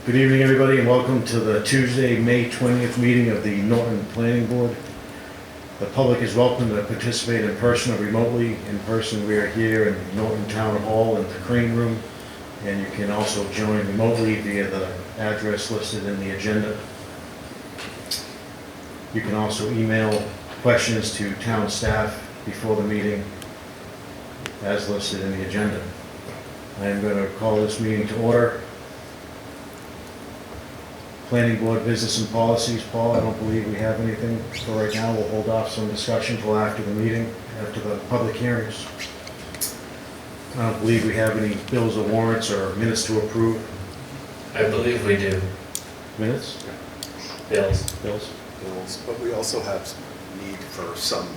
Good evening, everybody, and welcome to the Tuesday, May 20th meeting of the Norton Planning Board. The public is welcome to participate in person or remotely. In person, we are here in Norton Town Hall in the Crane Room, and you can also join remotely via the address listed in the agenda. You can also email questions to town staff before the meeting as listed in the agenda. I am going to call this meeting to order. Planning Board Business and Policies. Paul, I don't believe we have anything for right now. We'll hold off some discussion till after the meeting, after the public hearings. I don't believe we have any bills or warrants or minutes to approve. I believe we do. Minutes? Bills. Bills? Bills, but we also have need for some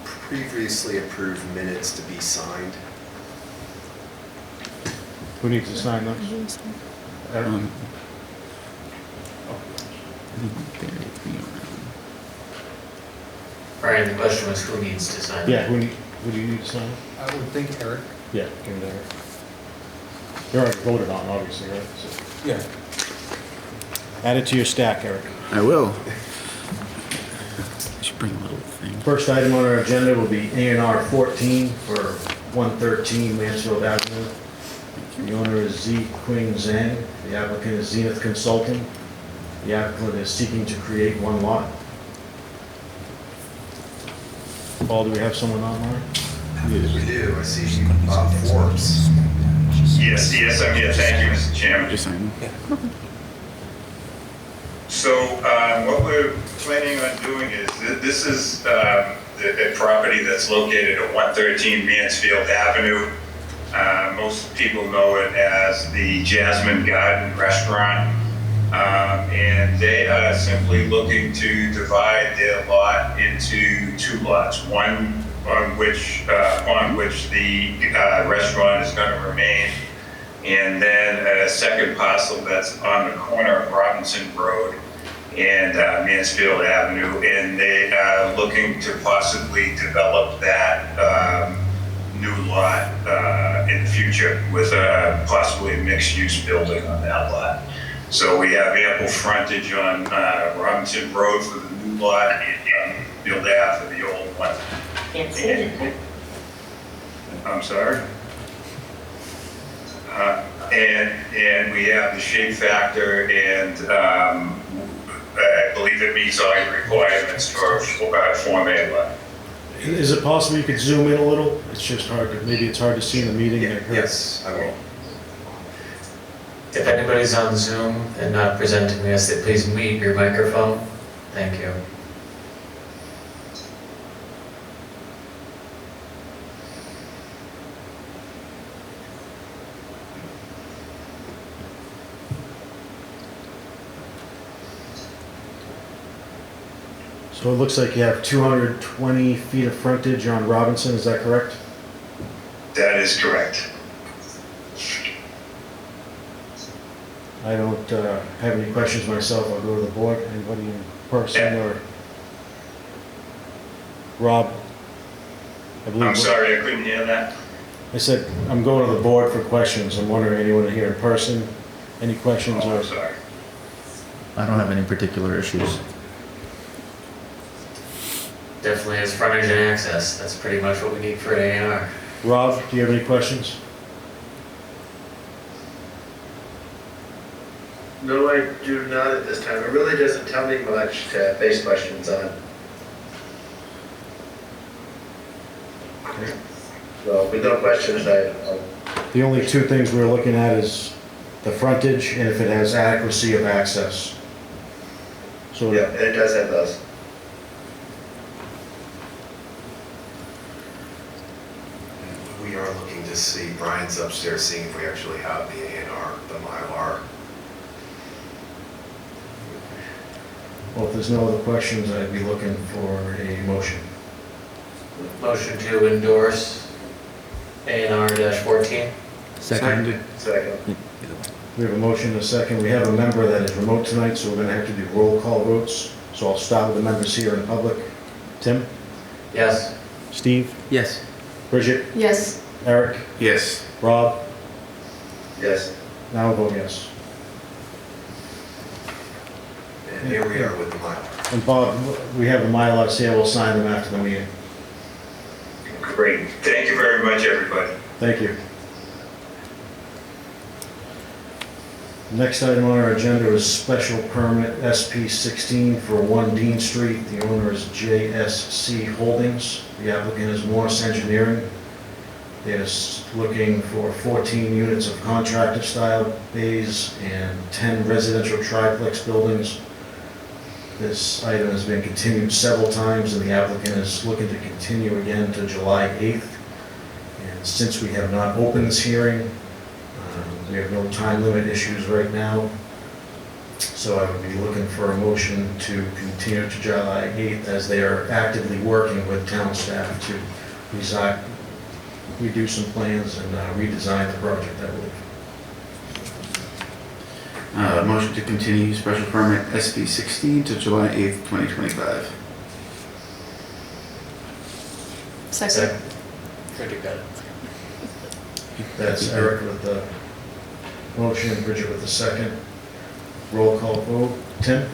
previously approved minutes to be signed. Who needs to sign those? Eric? Brian, the question was who needs to sign? Yeah, who do you need to sign? I would think Eric. Yeah, give it to Eric. You're already voted on, obviously, right? So Yeah. add it to your stack, Eric. I will. I should bring a little thing. First item on our agenda will be A&R 14 for 113 Mansfield Avenue. The owner is Z Quing Zhang. The applicant is Zenith Consulting. The applicant is seeking to create one lot. Paul, do we have someone online? We do, I see you, Forbes. Yes, I'm here. Thank you, Mr. Chairman. Just sign. So what we're planning on doing is, this is a property that's located at 113 Mansfield Avenue. Most people know it as the Jasmine Garden Restaurant. And they are simply looking to divide their lot into two lots, one on which the restaurant is going to remain, and then a second parcel that's on the corner of Robinson Road and Mansfield Avenue, and they are looking to possibly develop that new lot in the future with possibly a mixed-use building on that lot. So we have ample frontage on Robinson Road for the new lot and Mansfield Ave for the old one. I'm sorry? And we have the shape factor, and I believe it meets all your requirements for Form A lot. Is it possible you could zoom in a little? It's just hard to, maybe it's hard to see in the meeting. Yes, I will. If anybody's on Zoom and not presenting this, please mute your microphone. Thank you. So it looks like you have 220 feet of frontage on Robinson, is that correct? That is correct. I don't have any questions myself. I'll go to the board. Anybody in person or? Rob? I believe. I'm sorry, I couldn't hear that. I said, I'm going to the board for questions. I'm wondering, anyone here in person? Any questions Oh, or? I'm sorry. I don't have any particular issues. Definitely has frontage and access. That's pretty much what we need for an A&R. Rob, do you have any questions? No, I do not at this time. It really doesn't tell me much to base questions on. Okay. So with no questions, I'll The only two things we're looking at is the frontage and if it has adequacy of access. So yeah, it does have those. We are looking to see, Brian's upstairs seeing if we actually have the A&R, the Mylar. Well, if there's no other questions, I'd be looking for a motion. Motion to endorse A&R-14. Second. Second. We have a motion and a second. We have a member that is remote tonight, so we're going to have to do roll call votes. So I'll start with the members here in public. Tim? Yes. Steve? Yes. Bridget? Yes. Eric? Yes. Rob? Yes. Now I'll vote yes. And here we are with the Mylar. And Bob, we have the Mylars here, we'll sign them after the meeting. Great. Thank you very much, everybody. Thank you. Next item on our agenda is special permit SP 16 for 1 Dean Street. The owner is JSC Holdings. The applicant is Morse Engineering. They're looking for 14 units of contractor-style bays and 10 residential triplex buildings. This item has been continued several times, and the applicant is looking to continue again to July 8th. And since we have not opened this hearing, we have no time limit issues right now. So I would be looking for a motion to continue to July 8th, as they are actively working with town staff to redo some plans and redesign the project, I believe. Motion to continue special permit SB 16 to July 8th, 2025. Second. Pretty good. That's Eric with the motion, Bridget with the second. Roll call vote. Tim?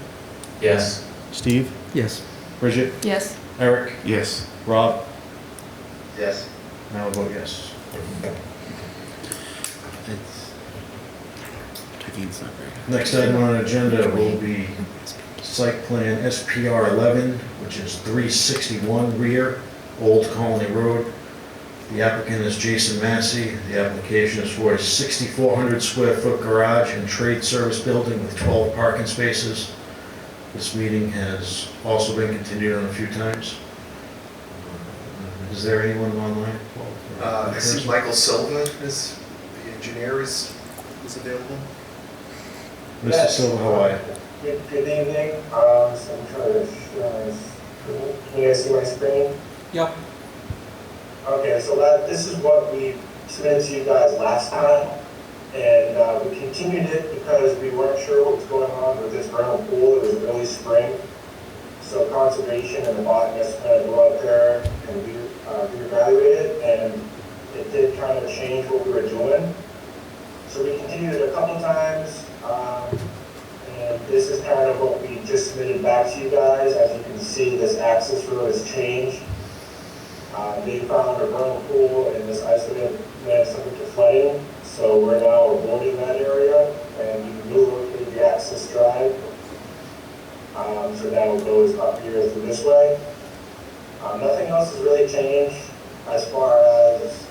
Yes. Steve? Yes. Bridget? Yes. Eric? Yes. Rob? Yes. Now I'll vote yes. It's not very good. Next item on our agenda will be site plan SPR 11, which is 361 Rear, Old Colony Road. The applicant is Jason Massey. The application is for a 6,400 square foot garage and trade service building with 12 parking spaces. This meeting has also been continued on a few times. Is there anyone online? I see Michael Silva is, the engineer is available. Mr. Silva, how are you? Good evening. So I'm trying to show can you guys see my screen? Yep. Okay, so this is what we submitted to you guys last time. And we continued it because we weren't sure what was going on with this vernal pool. It was early spring. So conservation and the botanist had to go out there and reevaluate it. And it did kind of change what we were doing. So we continued it a couple times. And this is kind of what we just submitted back to you guys. As you can see, this access road has changed. They found a vernal pool in this isolated land subject to flooding. So we're now avoiding that area and we relocated the access drive. So now it goes up here through this way. Nothing else has really changed as far as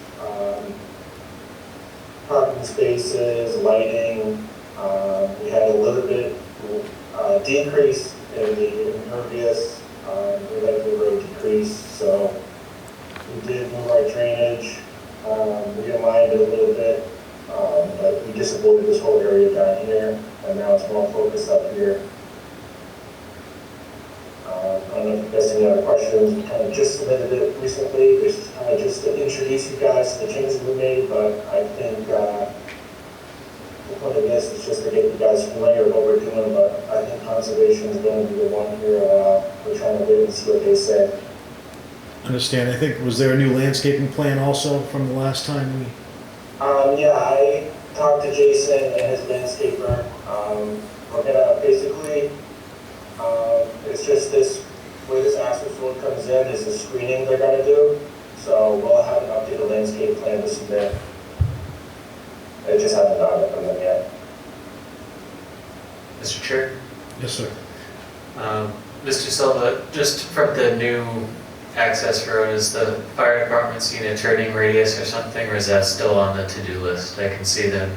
parking spaces, lighting. We had a little bit decrease in the impervious, we let the road decrease, so we did move our drainage, realigned it a little bit, but we just avoided this whole area down here, and now it's more focused up here. I don't know if you guys have any other questions. We kind of just submitted it recently. This is kind of just to introduce you guys to the changes we made, but I think the point of this is just to get you guys familiar with what we're doing, but I think conservation is going to be the one here. We're trying to wait and see what they say. Understand. I think, was there a new landscaping plan also from the last time we? Yeah, I talked to Jason and his landscaper. We're gonna basically, it's just this, where this access road comes in is the screening they're gonna do. So we'll have an updated landscape plan to submit. It just hasn't done it from them yet. Mr. Chair? Yes, sir. Mr. Silva, just from the new access road, is the fire department seeing a turning radius or something, or is that still on the to-do list? I can see them,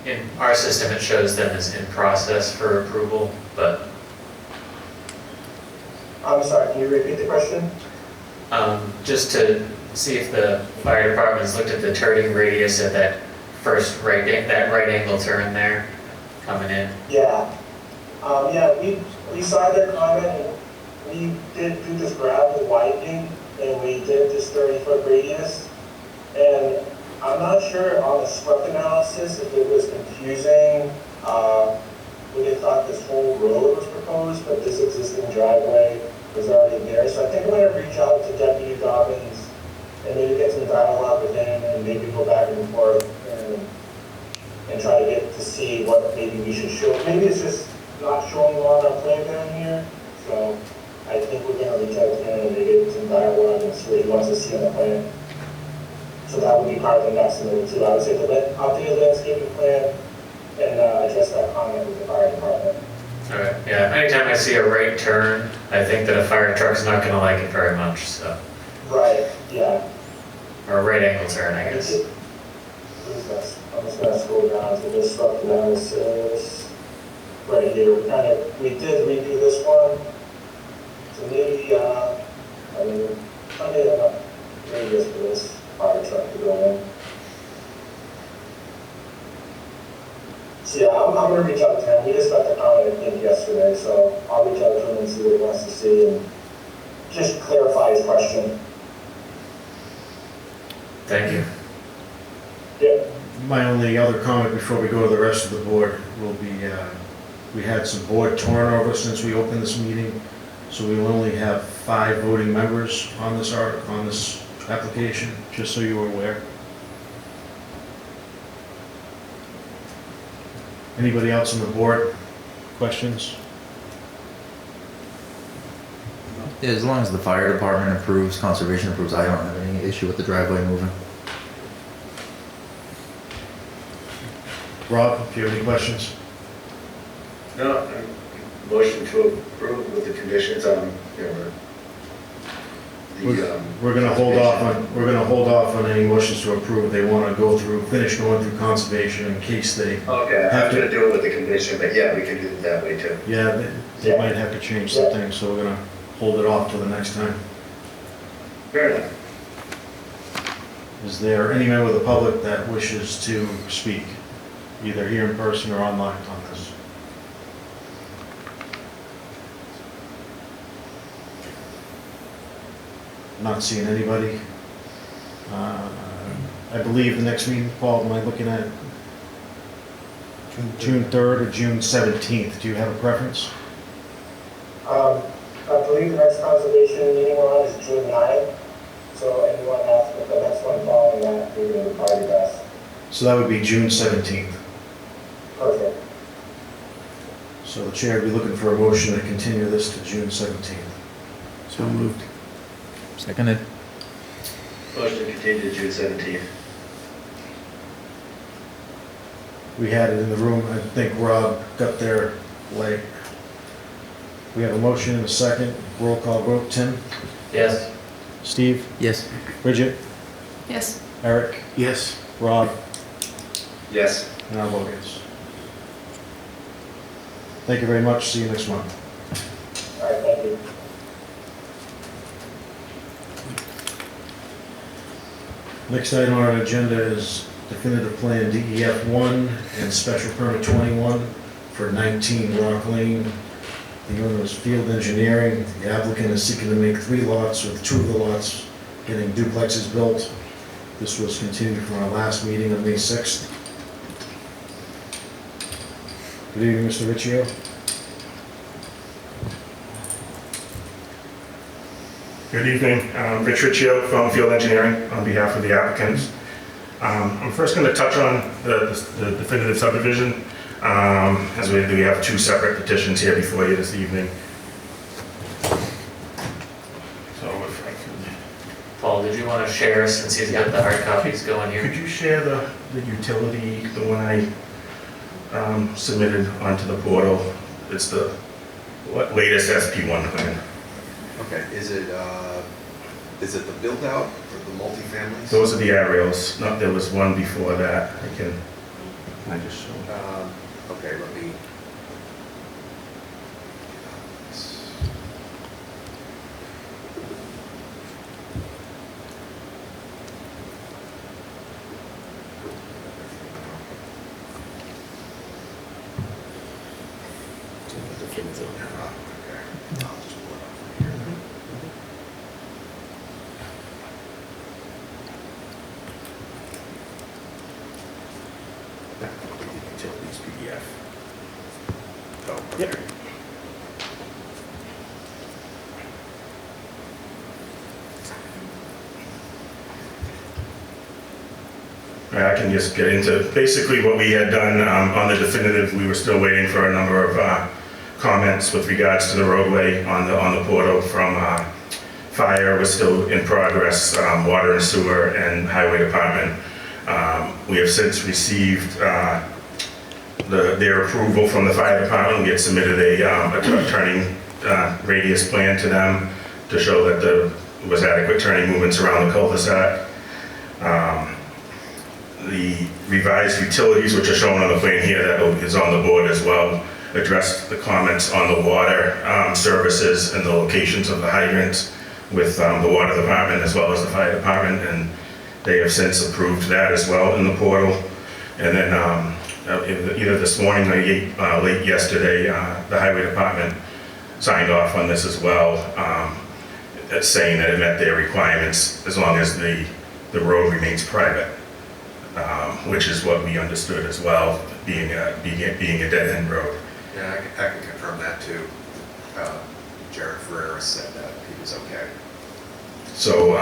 in our system it shows them as in process for approval, but I'm sorry, can you repeat the question? just to see if the fire department's looked at the turning radius at that first that right angle turn there coming in. Yeah. Yeah, we saw their comment and we did do this gravel widening and we did this 30-foot radius. And I'm not sure on the SWEP analysis if it was confusing when they thought this whole road was proposed, but this existing driveway was already there. So I think I'm going to reach out to Deputy Dobbins and maybe get some dialogue with him and maybe go back and forth and try to get to see what maybe we should show. Maybe it's just not showing on our plan down here, so I think we're gonna reach out to him and get some dialogue and see what he wants to see on the plan. So that would be part of the next meeting too. I would say update the landscaping plan and address that comment with the fire department. Alright, yeah, anytime I see a right turn, I think that a fire truck's not gonna like it very much, so, Right, yeah. or a right angle turn, I guess. What is this? I'm just gonna scroll down to this stuff analysis. Right here, we did redo this one. So maybe, I mean, I need enough radius for this fire truck to go in. So yeah, I'm gonna reach out to him. We just got the comment, I think, yesterday, so I'll reach out to him and see what he wants to see and just clarify his question. Thank you. Yeah. My only other comment before we go to the rest of the board will be, we had some board turnover since we opened this meeting, so we will only have 5 voting members on this application, just so you are aware. Anybody else on the board? Questions? Yeah, as long as the fire department approves, conservation approves, I don't have any issue with the driveway moving. Rob, if you have any questions? No, motion to approve with the conditions on, you know, We're gonna hold off on any motions to approve. They wanna finish going through conservation in case they, Okay, Have I'm to- gonna do it with the condition, but yeah, we can do it that way too. yeah, they might have to change some things, so we're gonna hold it off till the next time. Fair enough. Is there any member of the public that wishes to speak, either here in person or online on this? Not seeing anybody. I believe the next meeting, Paul, am I looking at June 3rd or June 17th? Do you have a preference? I believe the next conservation meeting on is June 9th, so anyone after the next one following that, we would probably best. So that would be June 17th. Perfect. So the chair would be looking for a motion to continue this to June 17th. So moved. Seconded. Motion to continue to June 17th. We had it in the room, I think Rob got there late. We have a motion and a second, roll call vote, Tim, Yes. Steve, Yes. Bridget, Yes. Eric, Yes. Rob, Yes. and I'll vote yes. Thank you very much, see you next month. All right, thank you. Next item on our agenda is definitive plan DEF 1 and special permit 21 for 19 Rock Lane. The owner is Field Engineering. The applicant is seeking to make 3 lots, with 2 of the lots getting duplexes built. This was continued from our last meeting on May 6th. Good evening, Mr. Riccio. Good evening, Rich Riccio from Field Engineering on behalf of the applicants. I'm first going to touch on the definitive subdivision, as we have 2 separate petitions here before you this evening. So if I Paul, did you want to share, since he's got the hard copies going could here? you share the utility, the one I submitted onto the portal? It's the latest SP1 plan. Okay, is it the build out or the multifamilies? Those are the aerials. No, there was one before that. I just show? Okay, let me. Utilities PDF. Oh, Yep. okay. I can just get into basically what we had done on the definitive. We were still waiting for a number of comments with regards to the roadway on the portal from fire was still in progress, water and sewer and highway department. We have since received their approval from the fire department. We had submitted a turning radius plan to them to show that there was adequate turning movements around the cul-de-sac. The revised utilities, which are shown on the plan here, that is on the board as well, addressed the comments on the water services and the locations of the hydrants with the water department as well as the fire department, and they have since approved that as well in the portal. And then either this morning or late yesterday, the highway department signed off on this as well, saying that it met their requirements as long as the road remains private, which is what we understood as well, being a dead-end road. Yeah, I can confirm that too. Jared Ferreira said that he was okay. So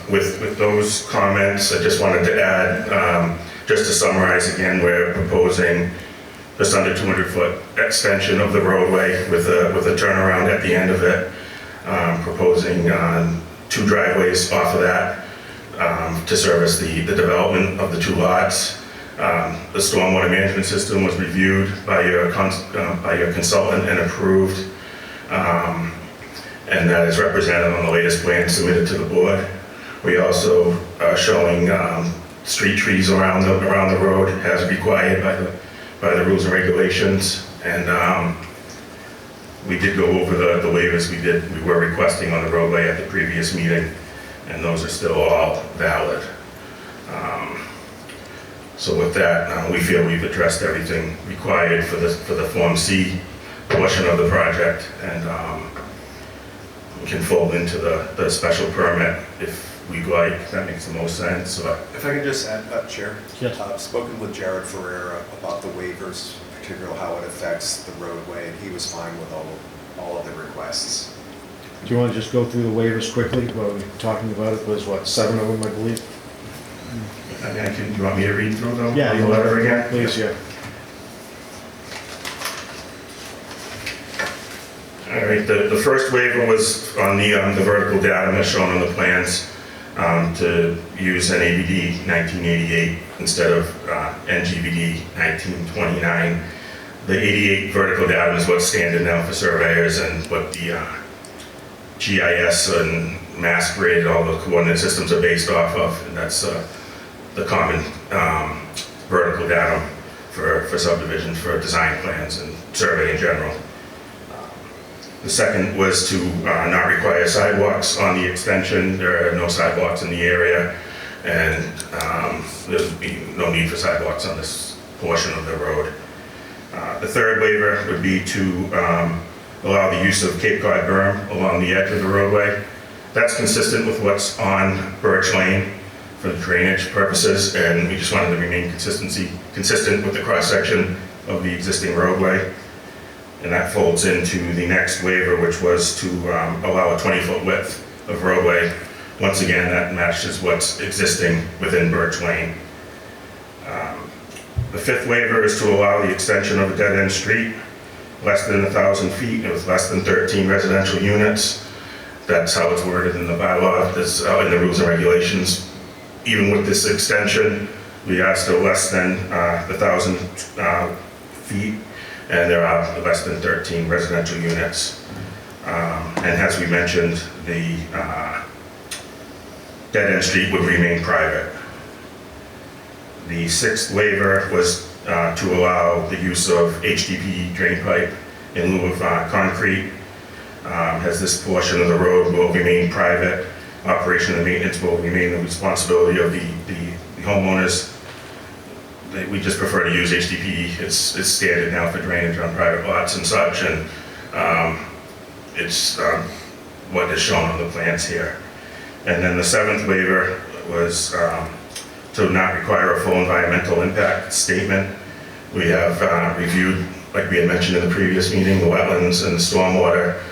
with those comments, I just wanted to add, just to summarize again, we're proposing just under 200-foot extension of the roadway with a turnaround at the end of it. Proposing 2 driveways off of that to service the development of the 2 lots. The stormwater management system was reviewed by your consultant and approved, and that is represented on the latest plan submitted to the board. We also are showing street trees around the road as required by the rules and regulations, and we did go over the waivers we were requesting on the roadway at the previous meeting, and those are still all valid. So with that, we feel we've addressed everything required for the Form C portion of the project, and we can fold into the special permit if we'd like. That makes the most sense. So If I could just add, Chair? Yes. I've spoken with Jared Ferreira about the waivers, particularly how it affects the roadway, and he was fine with all of the requests. Do you want to just go through the waivers quickly? What we were talking about it was, what, 7 of them, I believe? do you want me to read through them? Yeah, the letter again? Please, yeah. All right, the first waiver was on the vertical datum as shown on the plans, to use NAVD 1988 instead of NGVD 1929. The 88 vertical datum is what's standard now for surveyors and what the GIS and mass grid, all the coordinate systems are based off of, and that's the common vertical datum for subdivisions, for design plans and survey in general. The second was to not require sidewalks on the extension. There are no sidewalks in the area, and there would be no need for sidewalks on this portion of the road. The third waiver would be to allow the use of Cape Cod berm along the edge of the roadway. That's consistent with what's on Birch Lane for the drainage purposes, and we just wanted to remain consistent with the cross-section of the existing roadway. And that folds into the next waiver, which was to allow a 20-foot width of roadway. Once again, that matches what's existing within Birch Lane. The fifth waiver is to allow the extension of a dead-end street less than 1,000 feet with less than 13 residential units. That's how it's worded in the bylaw, that's in the rules and regulations. Even with this extension, we are still less than 1,000 feet, and there are less than 13 residential units. And as we mentioned, the dead-end street would remain private. The sixth waiver was to allow the use of HDPE drain pipe in lieu of concrete, as this portion of the road will remain private. Operation and maintenance will remain the responsibility of the homeowners. We just prefer to use HDPE. It's standard now for drainage on private lots and such, and it's what is shown on the plans here. And then the seventh waiver was to not require a full environmental impact statement. We have reviewed, like we had mentioned in the previous meeting, the wetlands and the stormwater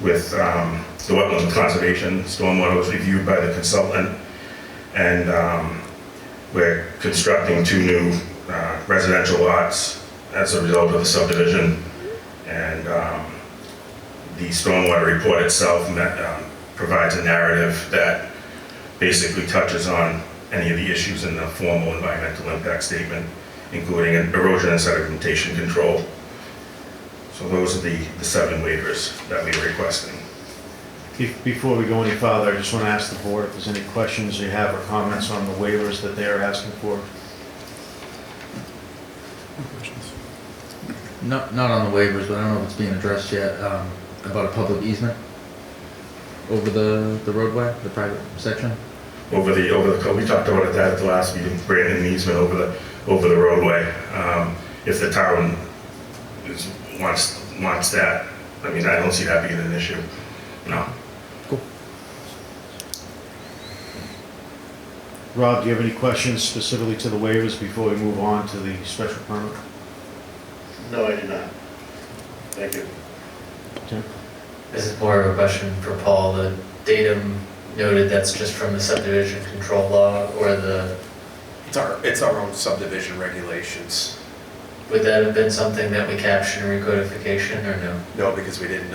with the wetlands conservation. Stormwater was reviewed by the consultant, and we're constructing 2 new residential lots as a result of the subdivision, and the stormwater report itself provides a narrative that basically touches on any of the issues in the formal environmental impact statement, including erosion and sedimentation control. So those are the 7 waivers that we are requesting. Before we go any farther, I just want to ask the board if there's any questions you have or comments on the waivers that they're asking for. Not on the waivers, but I don't know if it's being addressed yet, about a public easement over the roadway, the private section. Over the we talked about that at the last meeting, granting an easement over the roadway. If the town wants that, I mean, I don't see that being an issue. No. Cool. Rob, do you have any questions specifically to the waivers before we move on to the special permit? No, I do not. Thank you. Tim? This is more of a question for Paul. The datum noted, that's just from the subdivision control law, or It's our own subdivision regulations. would that have been something that we captured in recodification, or no? No, because we didn't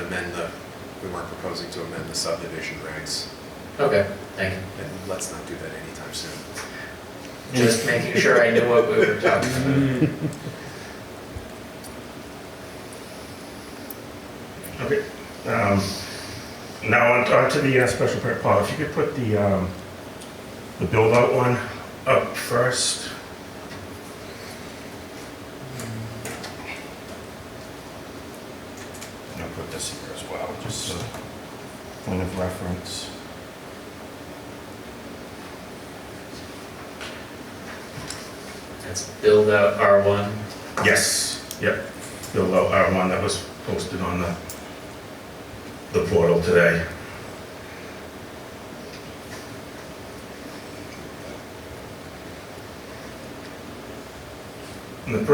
we weren't proposing to amend the subdivision regs. Okay, thank you. And let's not do that anytime soon. Just making sure I knew what we were talking about. Okay. Now on to the special permit, Paul, if you could put the build-out one up first. And I'll put this here as well, just a point of reference. That's build out R1. Yes, yep, build-out R1 that was posted on the portal today. And the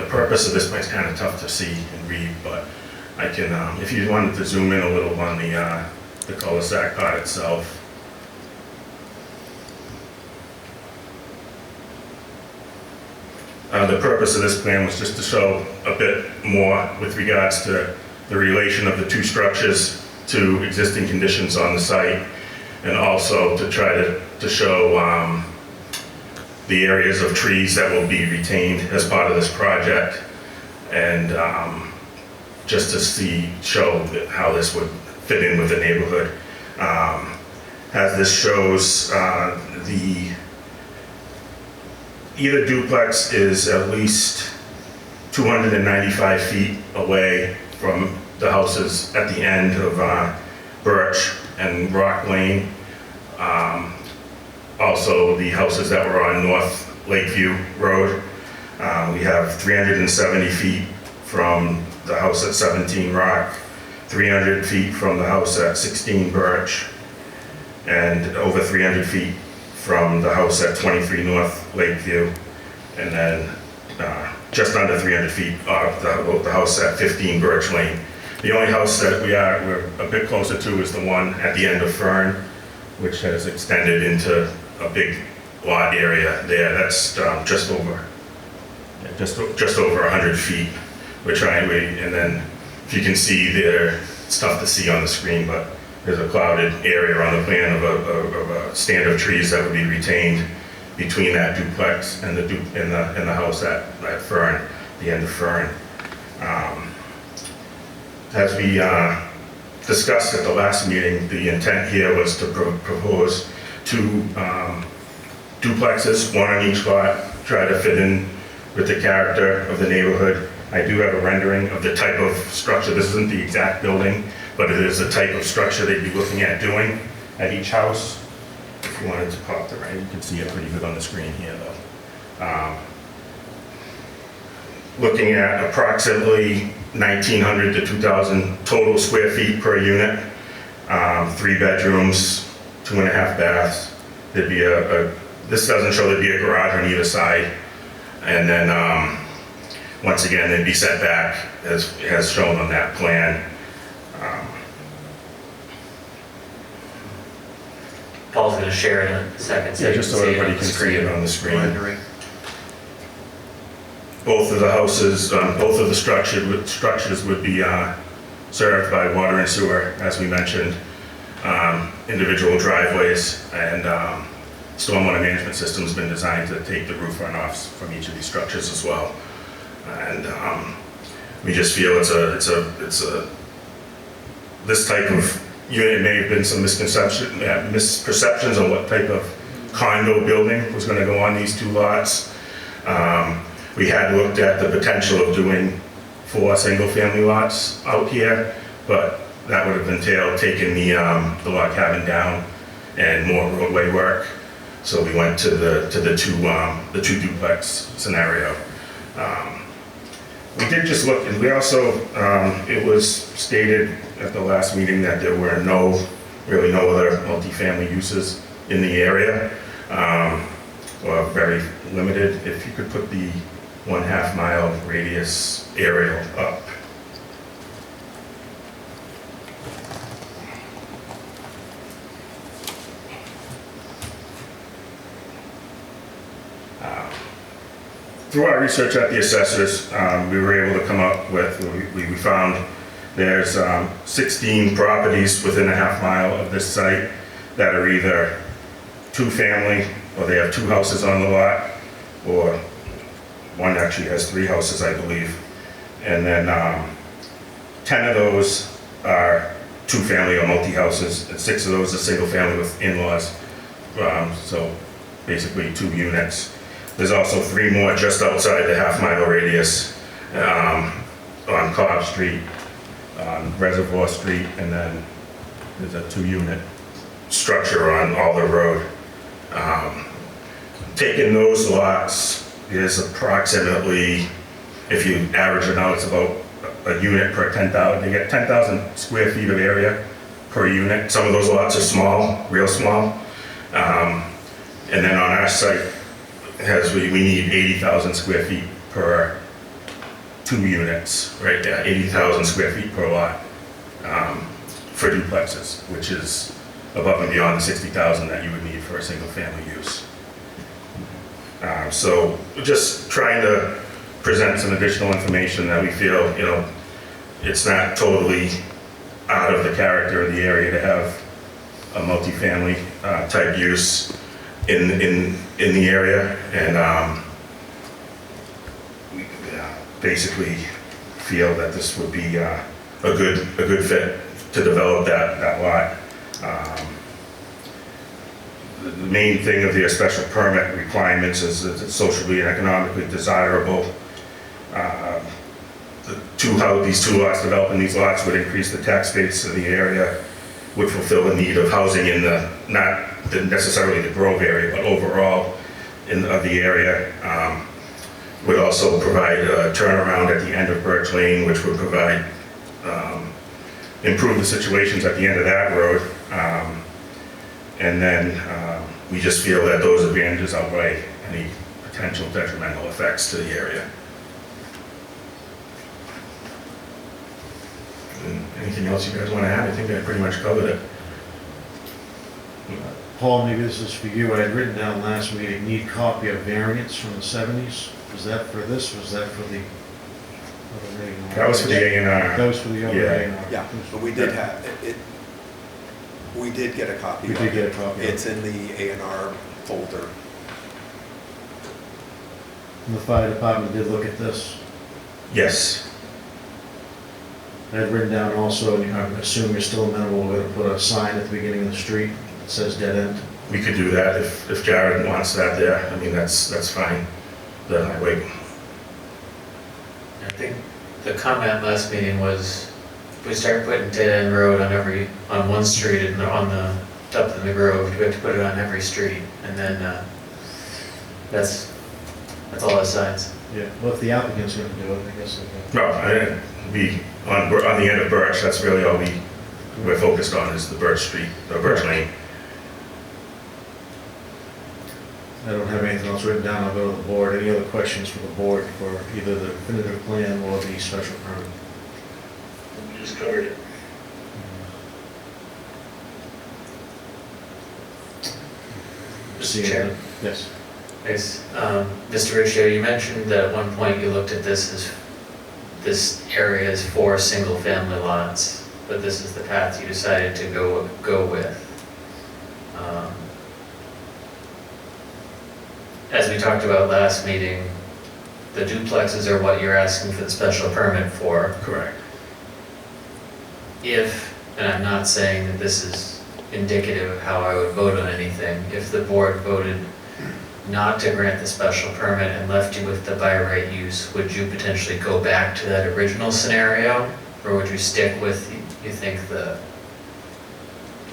purpose of this is kind of tough to see and read, but I can, if you wanted to zoom in a little on the cul-de-sac part itself. The purpose of this plan was just to show a bit more with regards to the relation of the 2 structures to existing conditions on the site, and also to try to show the areas of trees that will be retained as part of this project, and just to show how this would fit in with the neighborhood. As this shows, either duplex is at least 295 feet away from the houses at the end of Birch and Rock Lane. Also, the houses that were on North Lakeview Road. We have 370 feet from the house at 17 Rock, 300 feet from the house at 16 Birch, and over 300 feet from the house at 23 North Lakeview, and then just under 300 feet off the house at 15 Birch Lane. The only house that we're a bit closer to is the one at the end of Fern, which has extended into a big lot area there. That's just over 100 feet. And then if you can see there, it's tough to see on the screen, but there's a clouded area on the plan of a stand of trees that would be retained between that duplex and the house at Fern, the end of Fern. As we discussed at the last meeting, the intent here was to propose 2 duplexes, 1 on each lot, try to fit in with the character of the neighborhood. I do have a rendering of the type of structure. This isn't the exact building, but it is the type of structure they'd be looking at doing at each house. If you wanted to pop the right, you can see it pretty good on the screen here though. Looking at approximately 1,900 to 2,000 total square feet per unit, 3 bedrooms, 2.5 baths. There'd be this doesn't show there'd be a garage on either side. And then once again, they'd be set back as shown on that plan. Paul's going to share it in a second, so Yeah, you just so see it everybody on can the see it screen. on the screen. Rendering. Both of the houses, both of the structures would be served by water and sewer, as we mentioned, individual driveways, and stormwater management system's been designed to take the roof runoffs from each of these structures as well. And we just feel it's a this type of unit may have been some misperceptions on what type of condo building was going to go on these 2 lots. We had looked at the potential of doing 4 single-family lots out here, but that would have entailed taking the log cabin down and more roadway work. So we went to the two duplex scenario. We did just look, and we also, it was stated at the last meeting that there were really no other multifamily uses in the area, or very limited. If you could put the 1/2 mile radius aerial up. Through our research at the assessors, we were able to come up with, we found there's 16 properties within a 1/2 mile of this site that are either 2-family, or they have 2 houses on the lot, or one actually has 3 houses, I believe. And then 10 of those are 2-family or multi-houses, and 6 of those are single-family with in-laws. So basically 2 units. There's also 3 more just outside the 1/2 mile radius on Cobb Street, on Reservoir Street, and then there's a 2-unit structure on Alder Road. Taking those lots is approximately, if you average it out, it's about a unit per 10,000. They get 10,000 square feet of area per unit. Some of those lots are small, real small. And then on our site, we need 80,000 square feet per 2 units, right there, 80,000 square feet per lot for duplexes, which is above and beyond the 60,000 that you would need for a single family use. So just trying to present some additional information that we feel, it's not totally out of the character of the area to have a multifamily type use in the area, and we basically feel that this would be a good fit to develop that lot. The main thing of their special permit requirements is that it's socially and economically desirable. These 2 lots, developing these lots would increase the tax base of the area, would fulfill the need of housing in not necessarily the Grove area, but overall of the area. Would also provide a turnaround at the end of Birch Lane, which would provide, improve the situations at the end of that road. And then we just feel that those advantages outweigh any potential detrimental effects to the area. And anything else you guys want to add? I think I pretty much covered it. Paul, maybe this is for you. I had written down last meeting, need copy of variance from the 70s. Was that for this? Was that for the other A&R? That was for the A&R. That was for the other Yeah. A&R. Yeah, but we did have, we did get a copy We of did it. get a copy of it. It's in the A&R folder. And the fire department did look at this. Yes. I had written down also, and I assume you're still amenable, we're gonna put a sign at the beginning of the street that says dead end. We could do that if Jared wants that there. I mean, that's fine. The highway. I think the comment last meeting was, if we start putting dead end road on one street and on the top of the Grove, we have to put it on every street, and then that's all the signs. Yeah, well, if the applicant's gonna do it, I guess. No, we on the end of Birch. That's really all we're focused on is the Birch Street, or Birch Lane. I don't have anything else written down. I'll go to the board. Any other questions for the board for either the definitive plan or the special permit? We just covered it. See Mr. Chair. Yes. Thanks. Mr. Riccio, you mentioned that at one point you looked at this as this area is for single-family lots, but this is the path you decided to go with. As we talked about last meeting, the duplexes are what you're asking for the special permit for. Correct. If, and I'm not saying that this is indicative of how I would vote on anything, if the board voted not to grant the special permit and left you with the by right use, would you potentially go back to that original scenario? Or would you stick with, you think, the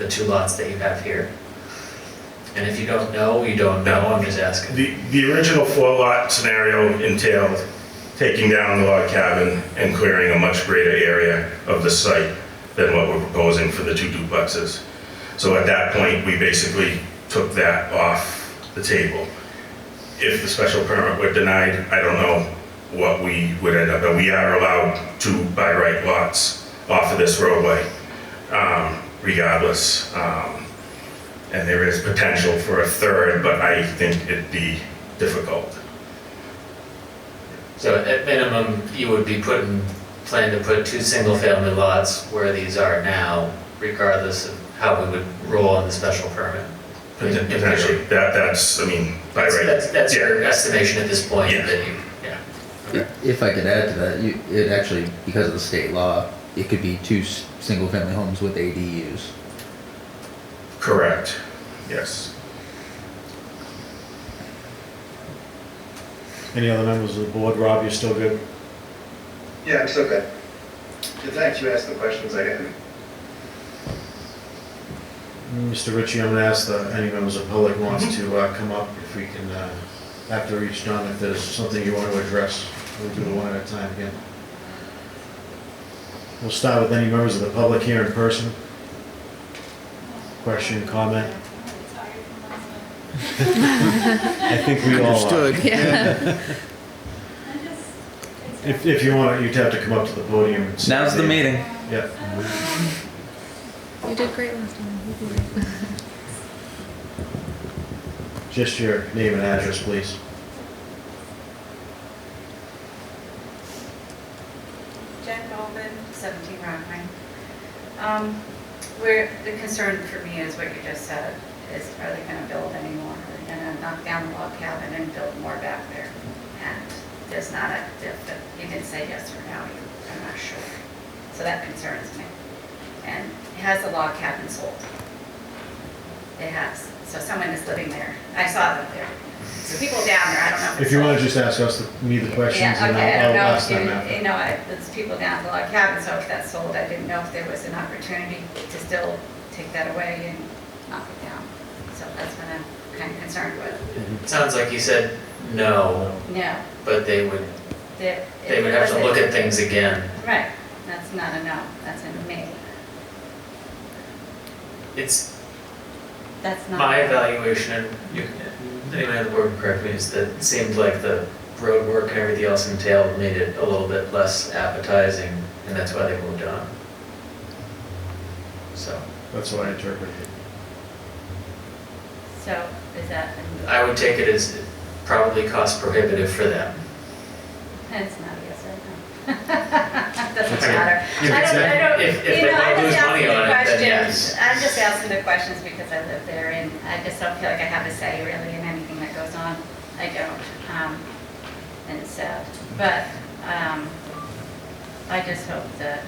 2 lots that you have here? And if you don't know, you don't know, I'm just asking. The original 4-lot scenario entailed taking down the log cabin and clearing a much greater area of the site than what we're proposing for the 2 duplexes. So at that point, we basically took that off the table. If the special permit were denied, I don't know what we would end up, but we are allowed 2 by right lots off of this roadway, regardless. And there is potential for a 3rd, but I think it'd be difficult. So at minimum, you would be plan to put 2 single-family lots where these are now, regardless of how we would roll on the special permit. Potentially, that's, I mean, by right. That's Yeah. your estimation at this point, Yeah. that you, yeah. If I could add to that, it actually, because of the state law, it could be 2 single-family homes with ADUs. Correct, yes. Any other members of the board? Rob, you're still good? Yeah, I'm still good. Thanks, you asked the questions I had. Mr. Ritchie, I'm gonna ask any members of the public wants to come up, if we can, after each done, if there's something you want to address, we'll do it one at a time again. We'll start with any members of the public here in person. Question, comment? I think we all are. Understood. Yeah. If you want, you'd have to come up to the podium. And say Now's the your name. meeting. Yeah. You did great last time. You did great. Just your name and address, please. Jen Goldman, 17 Rockline. The concern for me is what you just said, is are they gonna build any more? Are they gonna knock down the log cabin and build more back there? And there's not a, you didn't say yes or no, I'm not sure. So that concerns me. And has the log cabin sold? It has. So someone is living there. I saw them there. So people down there, I don't know. If you want to just ask us me the questions, Yeah, and okay, I I'll don't know ask if them after. you know, there's people down at the log cabin, so if that's sold, I didn't know if there was an opportunity to still take that away and knock it down. So that's what I'm kind of concerned with. It sounds like you said no, No. but they would They have to look at things again. Right, that's not a no, that's a maybe. It's That's not. my evaluation, and anyone on the board can correct me, is that it seemed like the road work and everything else entailed made it a little bit less appetizing, and that's why they moved on. So That's what I interpreted. So is that, I would take it as probably cost prohibitive for them. it's not a yes or no. Doesn't Okay. matter. If I it's don't, If you they know, want to I'm lose just money asking the on it, then questions. yes. I'm just asking the questions because I live there and I just don't feel like I have a say really in anything that goes on. I don't. And it's sad. But I just hope that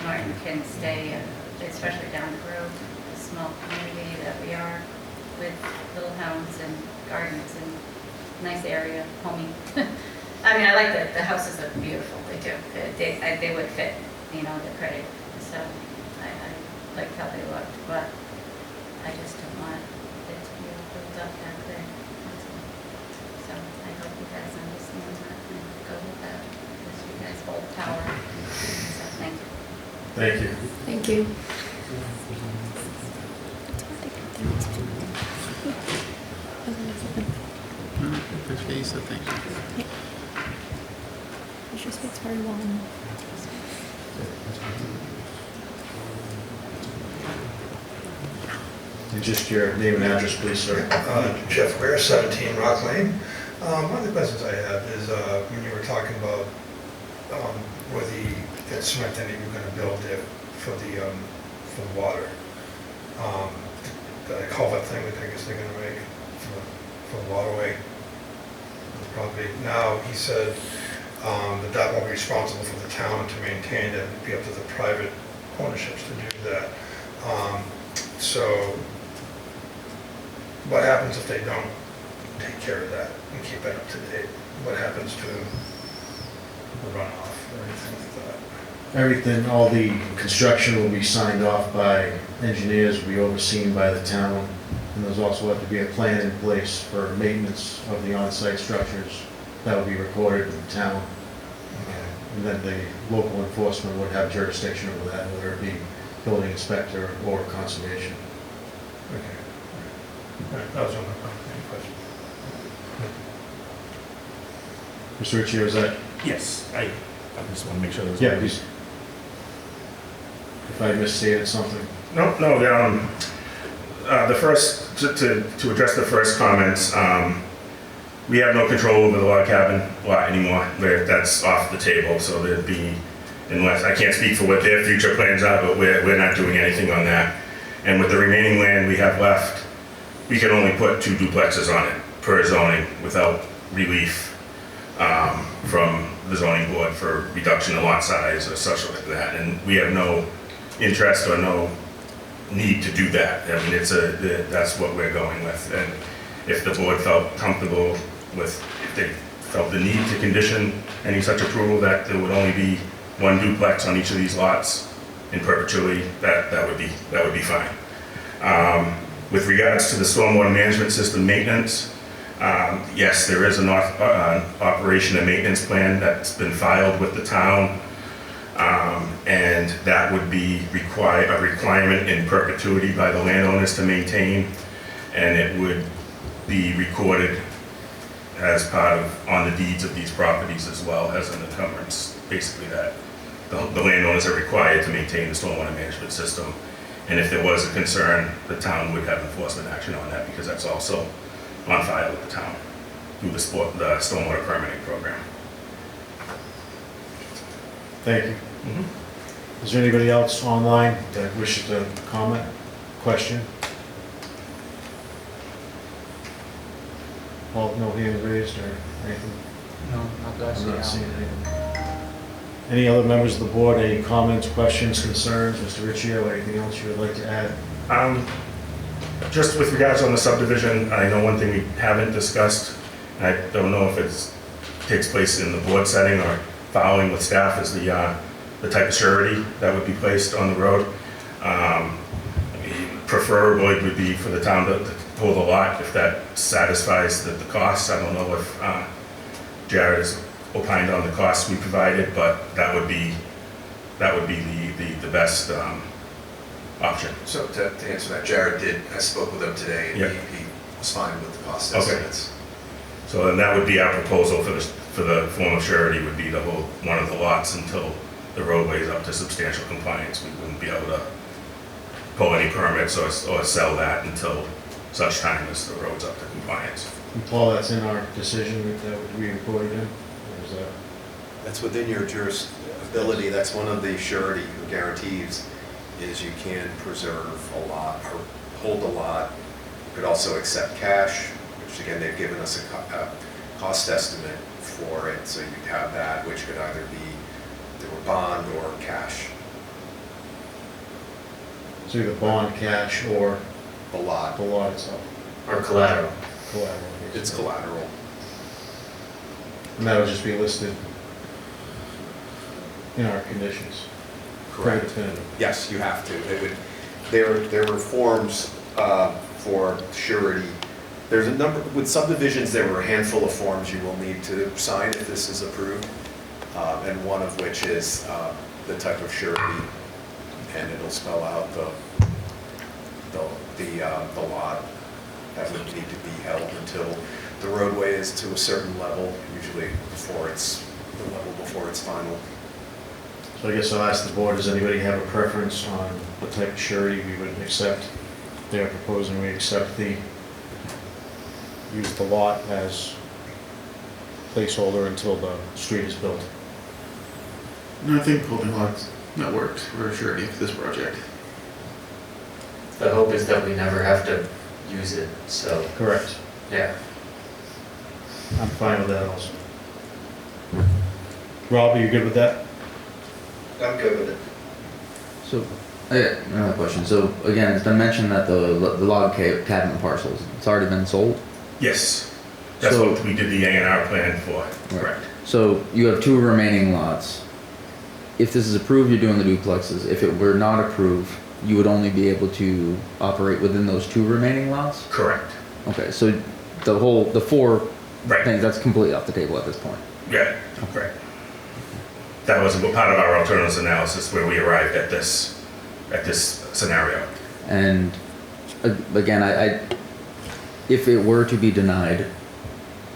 Norton can stay, especially down the road, the small community that we are with little homes and gardens and nice area, homey. I mean, I like the houses are beautiful, they do. They would fit, you know, they're pretty. So I like how they look, but I just don't want it to be all built up back there. That's all. So I hope you guys understand that and go with that, because you guys hold power. So thank you. Thank you. Thank you. Appreciate you said thank you. She speaks very well. And just your name and address, please, sir. Jeff Ware, 17 Rock Lane. One of the questions I have is when you were talking about where that cement that you were gonna build there for the water. The culvert thing that I guess they're gonna make for the waterway on the property. Now, he said that won't be responsible for the town to maintain it, it'd be up to the private ownerships to do that. So what happens if they don't take care of that and keep it up to date? What happens to the runoff or anything like that? Everything, all the construction will be signed off by engineers, will be overseen by the town, and there's also have to be a plan in place for maintenance of the on-site structures. That will be recorded in the town. And then the local enforcement would have jurisdiction over that, whether it be building inspector or conservation. Okay. All right, that was only my question. Mr. Ritchie, is that? Yes, I just want to make sure there was. Yeah, please. If I misstated something. No, the first, to address the first comments, we have no control over the log cabin lot anymore. That's off the table, so there'd be, unless, I can't speak for what their future plans are, but we're not doing anything on that. And with the remaining land we have left, we can only put 2 duplexes on it per zoning without relief from the zoning board for reduction of lot size or such like that. And we have no interest or no need to do that. I mean, that's what we're going with. And if the board felt comfortable with, if they felt the need to condition any such approval that there would only be 1 duplex on each of these lots in perpetuity, that would be fine. With regards to the stormwater management system maintenance, yes, there is an operation and maintenance plan that's been filed with the town, and that would be a requirement in perpetuity by the landowners to maintain, and it would be recorded as part of, on the deeds of these properties as well as an encumbrance, basically that the landowners are required to maintain the stormwater management system. And if there was a concern, the town would have enforcement action on that because that's also on file with the town through the stormwater permitting program. Thank you. Is there anybody else online that wishes to comment, question? Paul, no hand raised or anything? No, not that. I'm not seeing anything. Any other members of the board, any comments, questions, concerns? Mr. Riccio, anything else you would like to add? Just with regards on the subdivision, I know one thing we haven't discussed, I don't know if it takes place in the board setting or following with staff, is the type of surety that would be placed on the road. Preferably would be for the town to hold the lot if that satisfies the costs. I don't know if Jared has opined on the costs we provided, but that would be the best option. So to answer that, Jared I spoke with him today, and he was fine with the cost estimates. So then that would be our proposal for the form of surety, would be to hold one of the lots until the roadway is up to substantial compliance. We wouldn't be able to pull any permits or sell that until such time as the road's up to compliance. And Paul, that's in our decision that would be recorded in? Or is that? That's within your ability. That's one of the surety guarantees, is you can preserve a lot or hold a lot. You could also accept cash, which again, they've given us a cost estimate for it. So you'd have that, which could either be through a bond or cash. So either bond, cash, or the lot. The lot itself. Or collateral. Collateral. It's collateral. And that would just be listed in our conditions. Correct. Yes, you have to. There were forms for surety. There's a number, with subdivisions, there were a handful of forms you will need to sign if this is approved, and one of which is the type of surety, and it'll spell out the lot that would need to be held until the roadway is to a certain level, usually before it's the level before it's final. So I guess I'll ask the board, does anybody have a preference on what type of surety we would accept? They're proposing we accept use the lot as placeholder until the street is built. No, I think holding lots, that works for surety for this project. The hope is that we never have to use it, so, Correct. yeah. I'm fine with that also. Rob, are you good with that? I'm good with it. So, another question. So again, it's been mentioned that the log cabin parcels, it's already been sold? Yes, that's So- what we did the A&R plan for, correct. So you have 2 remaining lots. If this is approved, you're doing the duplexes. If it were not approved, you would only be able to operate within those 2 remaining lots? Correct, Okay, so the 4 right, things, that's completely off the table at this point. yeah, correct. That was part of our alternatives analysis where we arrived at this scenario. And again, if it were to be denied,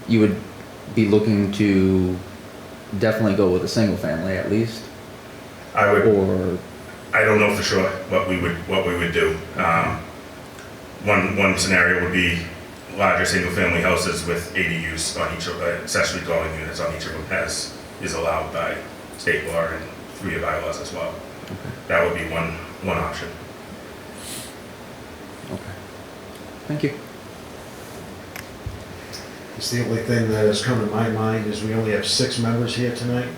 you would be looking to definitely go with a single family at least, I would, or I don't know for sure what we would do. One scenario would be larger single-family houses with ADUs on each of the accessory dwelling units on each of them is allowed by state law and 3 bylaws as well. That would be one option. okay. Thank you. It's the only thing that has come to my mind is we only have 6 members here tonight.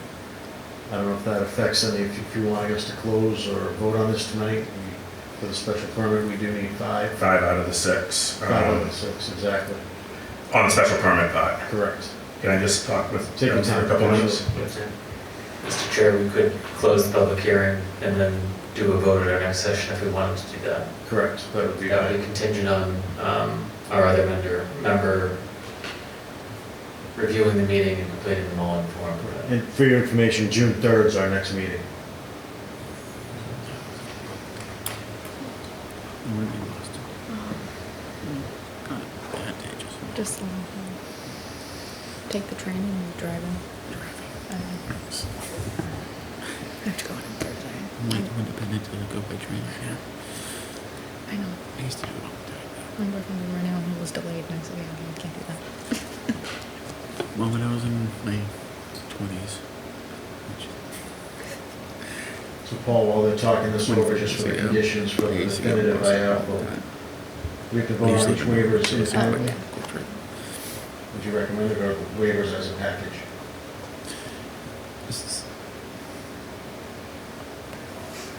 I don't know if that affects any, if you want us to close or vote on this tonight. For the special permit, we do need 5. 5 out of the 6. 5 out of the 6, exactly. On the special permit part. Correct. Can I just talk with Take your Jen for time. a couple minutes? Mr. Chair, we could close the public hearing and then do a vote at our next session if we wanted to do that. Correct, that would be That would be fine. contingent on our other member reviewing the meeting and completing the Mullen form. And for your information, June 3rd is our next meeting. Just take the train and drive in. I have to go on Thursday. Independent to go by train, yeah. I know. I used to do it all the time. My boyfriend was running and he was delayed and I said, yeah, I can't do that. Well, when I was in my 20s. So Paul, while they're talking this over, just for the conditions for the definitive, I have, we have to vote on each waiver independently. Would you recommend it or waivers as a package?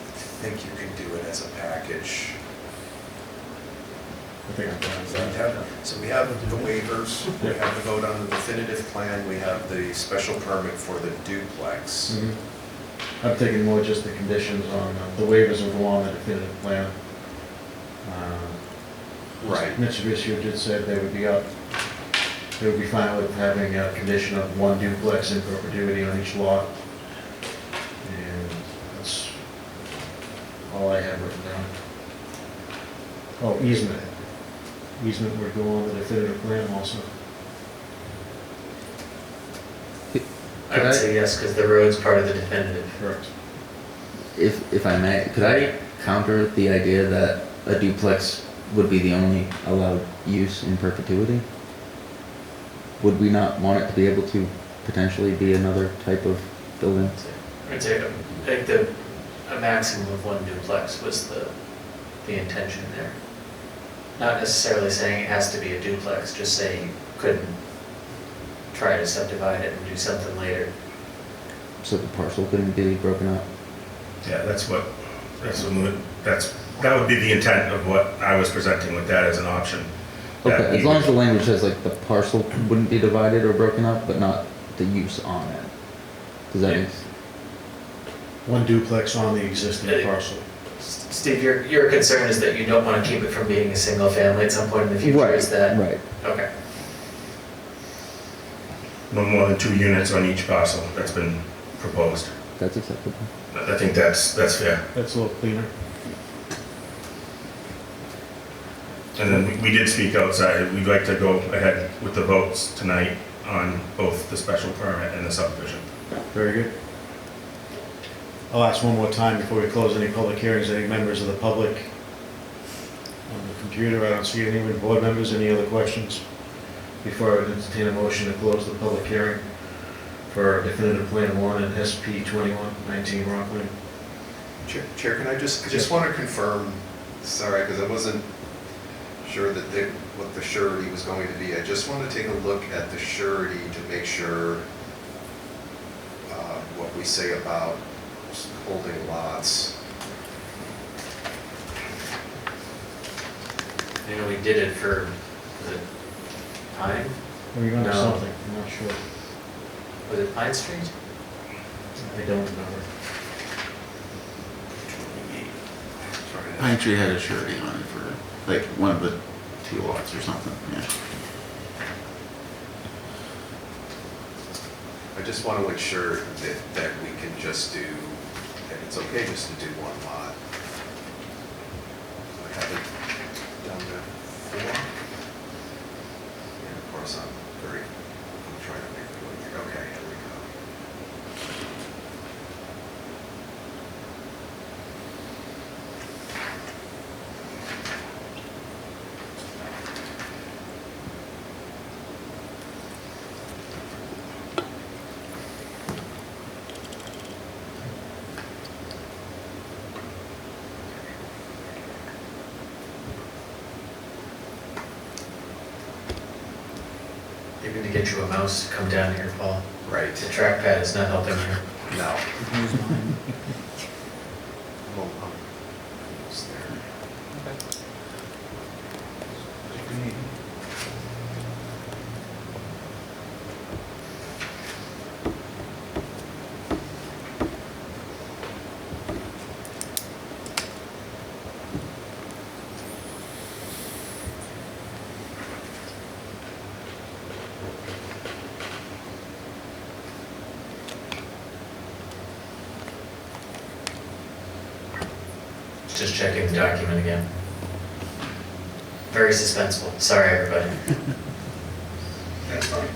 I think you can do it as a package. I think I'm fine with that. So we have the waivers, we have the vote on the definitive plan, we have the special permit for the duplex. Mhm. I'm thinking more just the conditions on, the waivers will go on the definitive plan. Right. Mitsubishi did say they would be up, they would be fine with having a condition of 1 duplex in perpetuity on each lot. And that's all I have written down. Oh, easement. Easement would go on the definitive plan also. I would say yes, because the road's part of the definitive. Correct. If I may, could I counter the idea that a duplex would be the only allowed use in perpetuity? Would we not want it to be able to potentially be another type of building? I'd say, I think a maximum of 1 duplex was the intention there. Not necessarily saying it has to be a duplex, just saying you couldn't try to subdivide it and do something later. So the parcel couldn't be broken up? Yeah, that would be the intent of what I was presenting with that as an option. That Okay, as we long would- as the language says like the parcel wouldn't be divided or broken up, but not the use on it. Does that Yeah. make? 1 duplex on the existing parcel. Steve, your concern is that you don't want to keep it from being a single family at some point in the future, is that? Right. Okay. No more than 2 units on each parcel that's been proposed. That's acceptable. I think that's fair. That's a little cleaner. And then we did speak outside, we'd like to go ahead with the votes tonight on both the special permit and the subdivision. Very good. I'll ask one more time before we close any public hearings, any members of the public on the computer? I don't see anyone. Board members, any other questions? Before I entertain a motion to close the public hearing for definitive plan 1 and SP 2119 Rockland. Chair, can I just want to confirm, sorry, because I wasn't sure that what the surety was going to be. I just want to take a look at the surety to make sure what we say about holding lots. You know, we did it for, was it Pine? Are you going to No. something? I'm not sure. Was it Pine Street? I don't remember. Pine Tree had a surety on it for, like, one of the 2 lots or something, yeah. I just want to ensure that we can just do, that it's okay just to do 1 lot. I haven't done that before. And of course, I'm trying to make it look, okay, here we go. Maybe to get you a mouse to come down here, Paul. Right. The trackpad is not helping you. No. Well, almost there. Just checking the document again. Very suspenseful. Sorry, everybody. That's fine.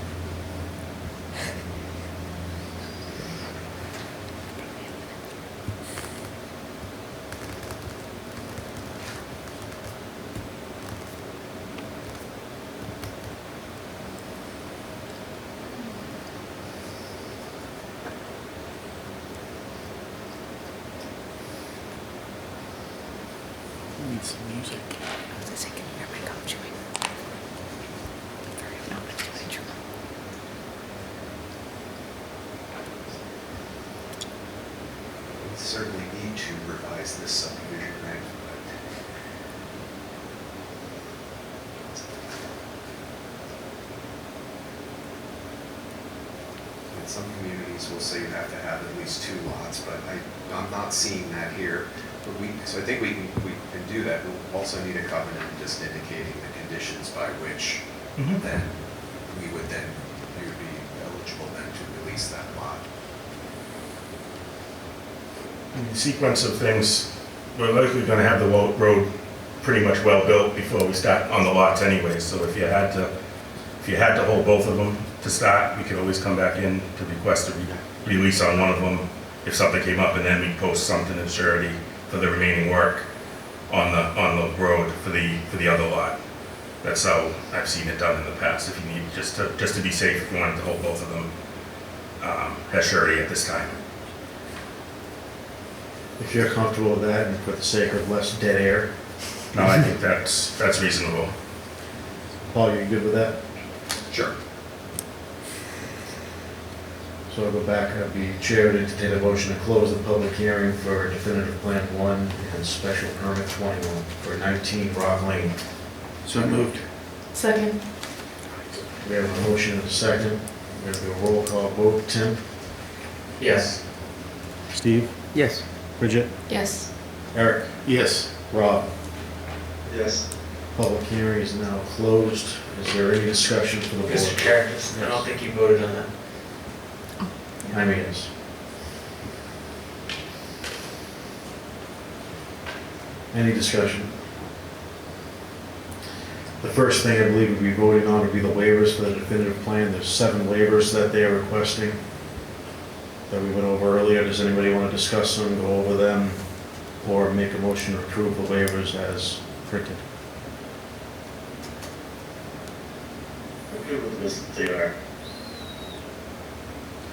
Need some music. I was like, can you hear my gum chewing? Very obnoxious, I chew. We certainly need to revise this subdivision, right? In some communities will say you have to have at least 2 lots, but I'm not seeing that here. But so I think we can do that. We'll also need a covenant just indicating the conditions by which then you would be eligible then to release that lot. In the sequence of things, we're likely going to have the road pretty much well-built before we start on the lots anyway, so if you had to hold both of them to start, we could always come back in to request a release on one of them if something came up, and then we'd post something in surety for the remaining work on the road for the other lot. That's how I've seen it done in the past, if you need, just to be safe, if you wanted to hold both of them as surety at this time. If you're comfortable with that and for the sake of less dead air. No, I think that's reasonable. Paul, you good with that? Sure. So I'll go back, I'd be chair to entertain a motion to close the public hearing for definitive plan 1 and special permit 21 for 19 Rock Lane. So moved. Second. We have a motion and a second. We have a roll call vote. Tim? Yes. Steve? Yes. Bridget? Yes. Eric? Yes. Rob? Yes. Public hearing is now closed. Is there any discussion for the board? Mr. Chair, I don't think you voted on that. I mean, yes. Any discussion? The first thing I believe we'll be voting on would be the waivers for the definitive plan. There's 7 waivers that they are requesting that we went over earlier. Does anybody want to discuss them, go over them, or make a motion to approve the waivers as printed? Okay with this, they are.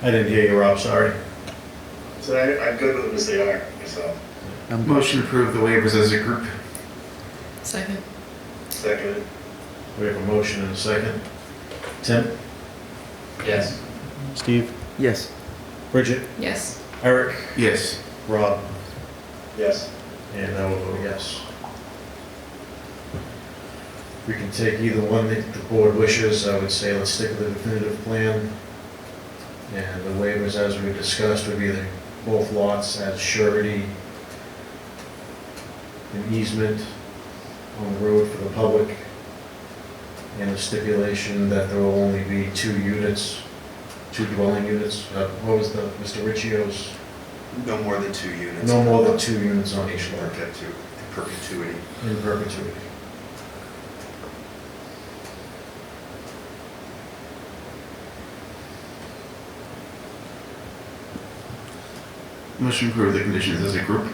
I didn't hear you, Rob, sorry. So I'm good with them as they are, myself. Motion to approve the waivers as a group. Second. Second. We have a motion and a second. Tim? Yes. Steve? Yes. Bridget? Yes. Eric? Yes. Rob? Yes. And I will vote yes. We can take either one that the board wishes. I would say let's stick with the definitive plan. And the waivers, as we discussed, would be both lots as surety, an easement on the road for the public, and a stipulation that there will only be 2 units, 2 dwelling units. What was Mr. Riccio's? No more than 2 units. No more than 2 units on each lot, Perpetuity. in perpetuity. Motion to approve the conditions as a group.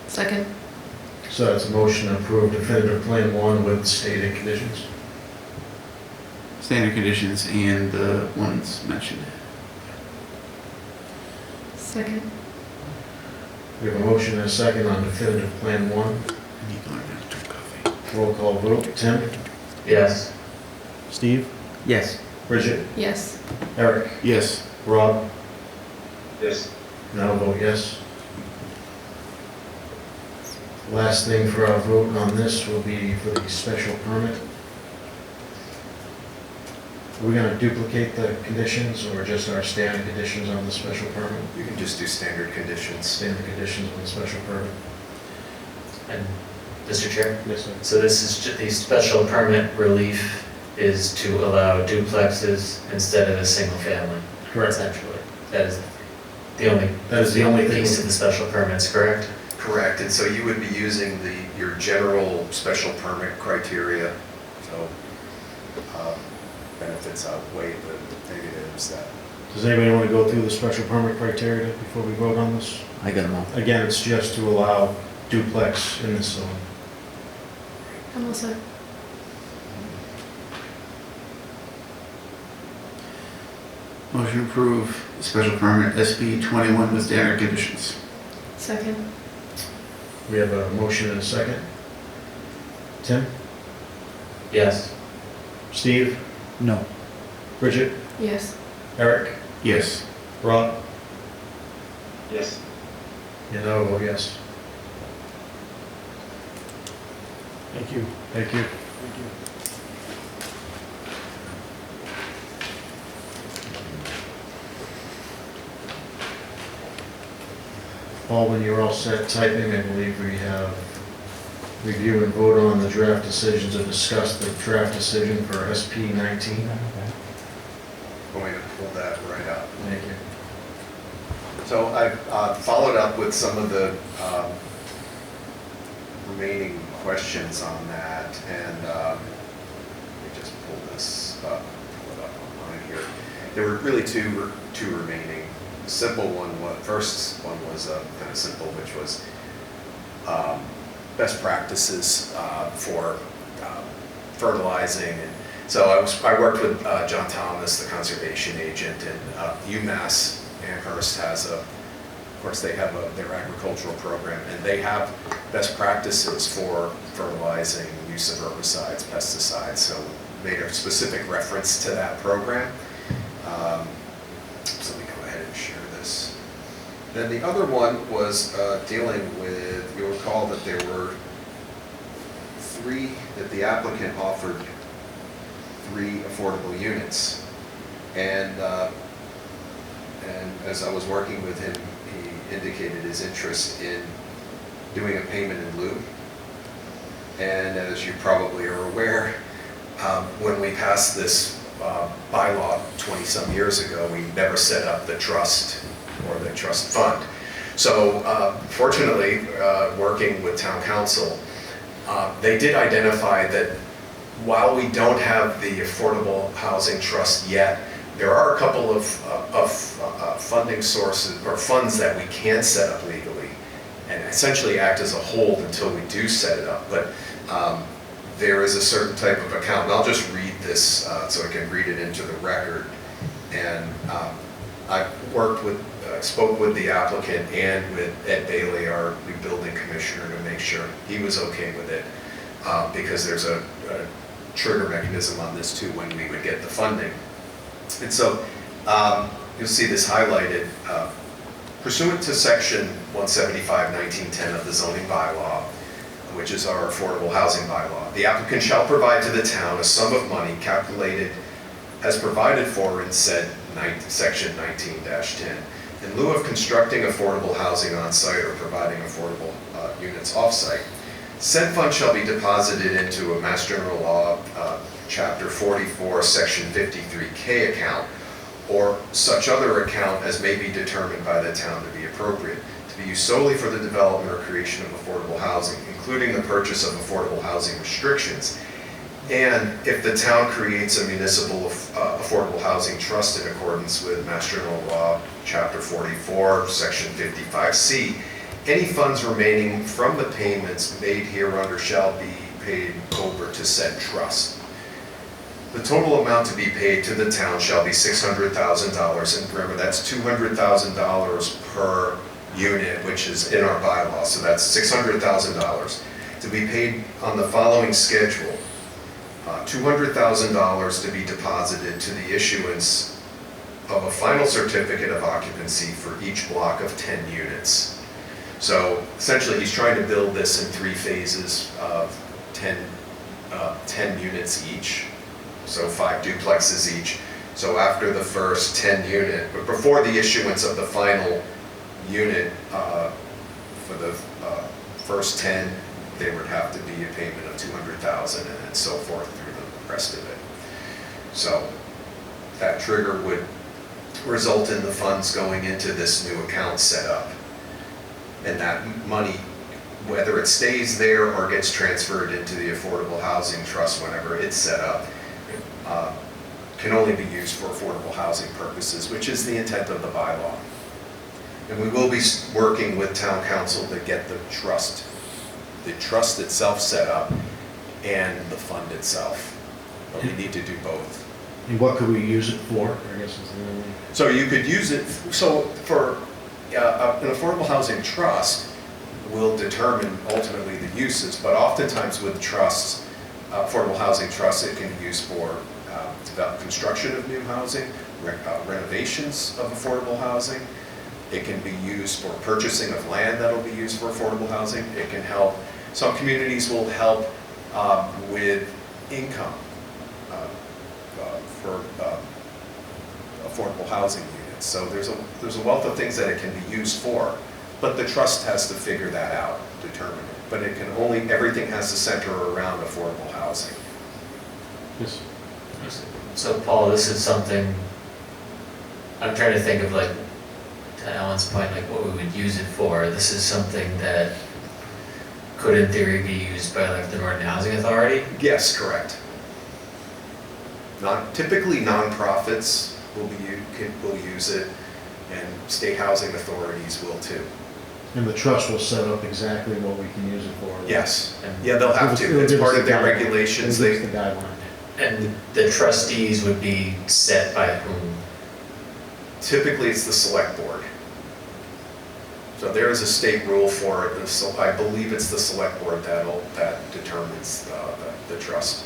Second. So it's a motion to approve definitive plan 1 with stated conditions. Standard conditions and the ones mentioned. Second. We have a motion and a second on definitive plan 1. I need to learn how to drink coffee. Roll call vote. Tim? Yes. Steve? Yes. Bridget? Yes. Eric? Yes. Rob? Yes. And I'll vote yes. Last thing for our vote on this will be for the special permit. Are we going to duplicate the conditions or just our standard conditions on the special permit? You can just do standard conditions. Standard conditions on the special permit. And Mr. Chair? Yes, sir. So this is, the special permit relief is to allow duplexes instead of a single family, Correct. essentially. That is the only, That is the only thing. piece of the special permits, correct? Correct, and so you would be using your general special permit criteria, so benefits outweigh the negatives that. Does anybody want to go through the special permit criteria before we vote on this? I got them all. Again, it's just to allow duplex in this zone. I'm all set. Motion to approve the special permit SB 21 with standard conditions. Second. We have a motion and a second. Tim? Yes. Steve? No. Bridget? Yes. Eric? Yes. Rob? Yes. And I will vote yes. Thank you. Thank you. Paul, when you're all set typing, I believe we have review and vote on the draft decisions and discuss the draft decision for SP 19. Going to pull that right up. Thank you. So I've followed up with some of the remaining questions on that, and let me just pull this up, pull it up online here. There were really two remaining. The simple one, first one was kind of simple, which was best practices for fertilizing. And so I worked with John Thomas, the conservation agent, and UMass Amherst has of course they have their agricultural program, and they have best practices for fertilizing, use of herbicides, pesticides, so made a specific reference to that program. So let me go ahead and share this. Then the other one was dealing with, you'll recall that there were that the applicant offered 3 affordable units. And as I was working with him, he indicated his interest in doing a payment in lieu. And as you probably are aware, when we passed this bylaw 20-some years ago, we never set up the trust or the trust fund. So fortunately, working with town council, they did identify that while we don't have the affordable housing trust yet, there are a couple of funding sources or funds that we can set up legally and essentially act as a hold until we do set it up. But there is a certain type of account, and I'll just read this so I can read it into the record. And I've worked with, spoke with the applicant and with Ed Bailey, our new building commissioner, to make sure he was okay with it, because there's a trigger mechanism on this too when we would get the funding. And so you'll see this highlighted. Pursuant to section 175-1910 of the zoning bylaw, which is our affordable housing bylaw, the applicant shall provide to the town a sum of money calculated as provided for in said section 19-10 in lieu of constructing affordable housing on site or providing affordable units off site. Said fund shall be deposited into a Mass General Law, Chapter 44, Section 53K account, or such other account as may be determined by the town to be appropriate, to be used solely for the development or creation of affordable housing, including the purchase of affordable housing restrictions. And if the town creates a municipal affordable housing trust in accordance with Mass General Law, Chapter 44, Section 55C, any funds remaining from the payments made hereunder shall be paid over to said trust. The total amount to be paid to the town shall be $600,000, and remember, that's $200,000 per unit, which is in our bylaw, so that's $600,000 to be paid on the following schedule. $200,000 to be deposited to the issuance of a final certificate of occupancy for each block of 10 units. So essentially, he's trying to build this in 3 phases of 10 units each. So 5 duplexes each. So after the first 10 unit, but before the issuance of the final unit for the first 10, there would have to be a payment of $200,000 and so forth through the rest of it. So that trigger would result in the funds going into this new account setup. And that money, whether it stays there or gets transferred into the Affordable Housing Trust whenever it's set up, can only be used for affordable housing purposes, which is the intent of the bylaw. And we will be working with town council to get the trust itself set up and the fund itself. But we need to do both. And what could we use it for, I guess is the only... So you could use it, so for an affordable housing trust will determine ultimately the uses, but oftentimes with trusts, affordable housing trusts, it can be used for construction of new housing, renovations of affordable housing. It can be used for purchasing of land that will be used for affordable housing. It can help, some communities will help with income for affordable housing units. So there's a wealth of things that it can be used for, but the trust has to figure that out, determine it. But it can only, everything has to center around affordable housing. Yes. So Paul, this is something, I'm trying to think of, like, to Alan's point, like what we would use it for. This is something that could in theory be used by like the Norton Housing Authority? Yes, correct. Typically nonprofits will use it, and state housing authorities will too. And the trust will set up exactly what we can use it for. Yes, yeah, they'll have to. It's part of their regulations. It's the guideline. And the trustees would be set by whom? Typically, it's the select board. So there is a state rule for it, and so I believe it's the select board that determines the trust.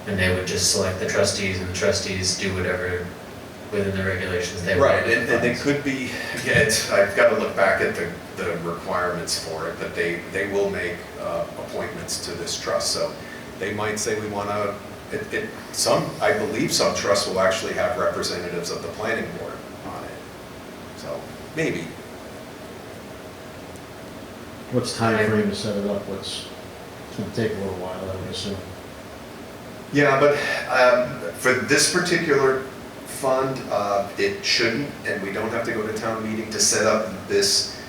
And they would just select the trustees, and the trustees do whatever within the regulations they want. Right, and they could be, again, I've got to look back at the requirements for it, but they will make appointments to this trust. So they might say we want to, I believe some trusts will actually have representatives of the planning board on it. So maybe. What's time frame to set it up? It's going to take a little while, I would assume. Yeah, but for this particular fund, it shouldn't, and we don't have to go to town meeting to set up this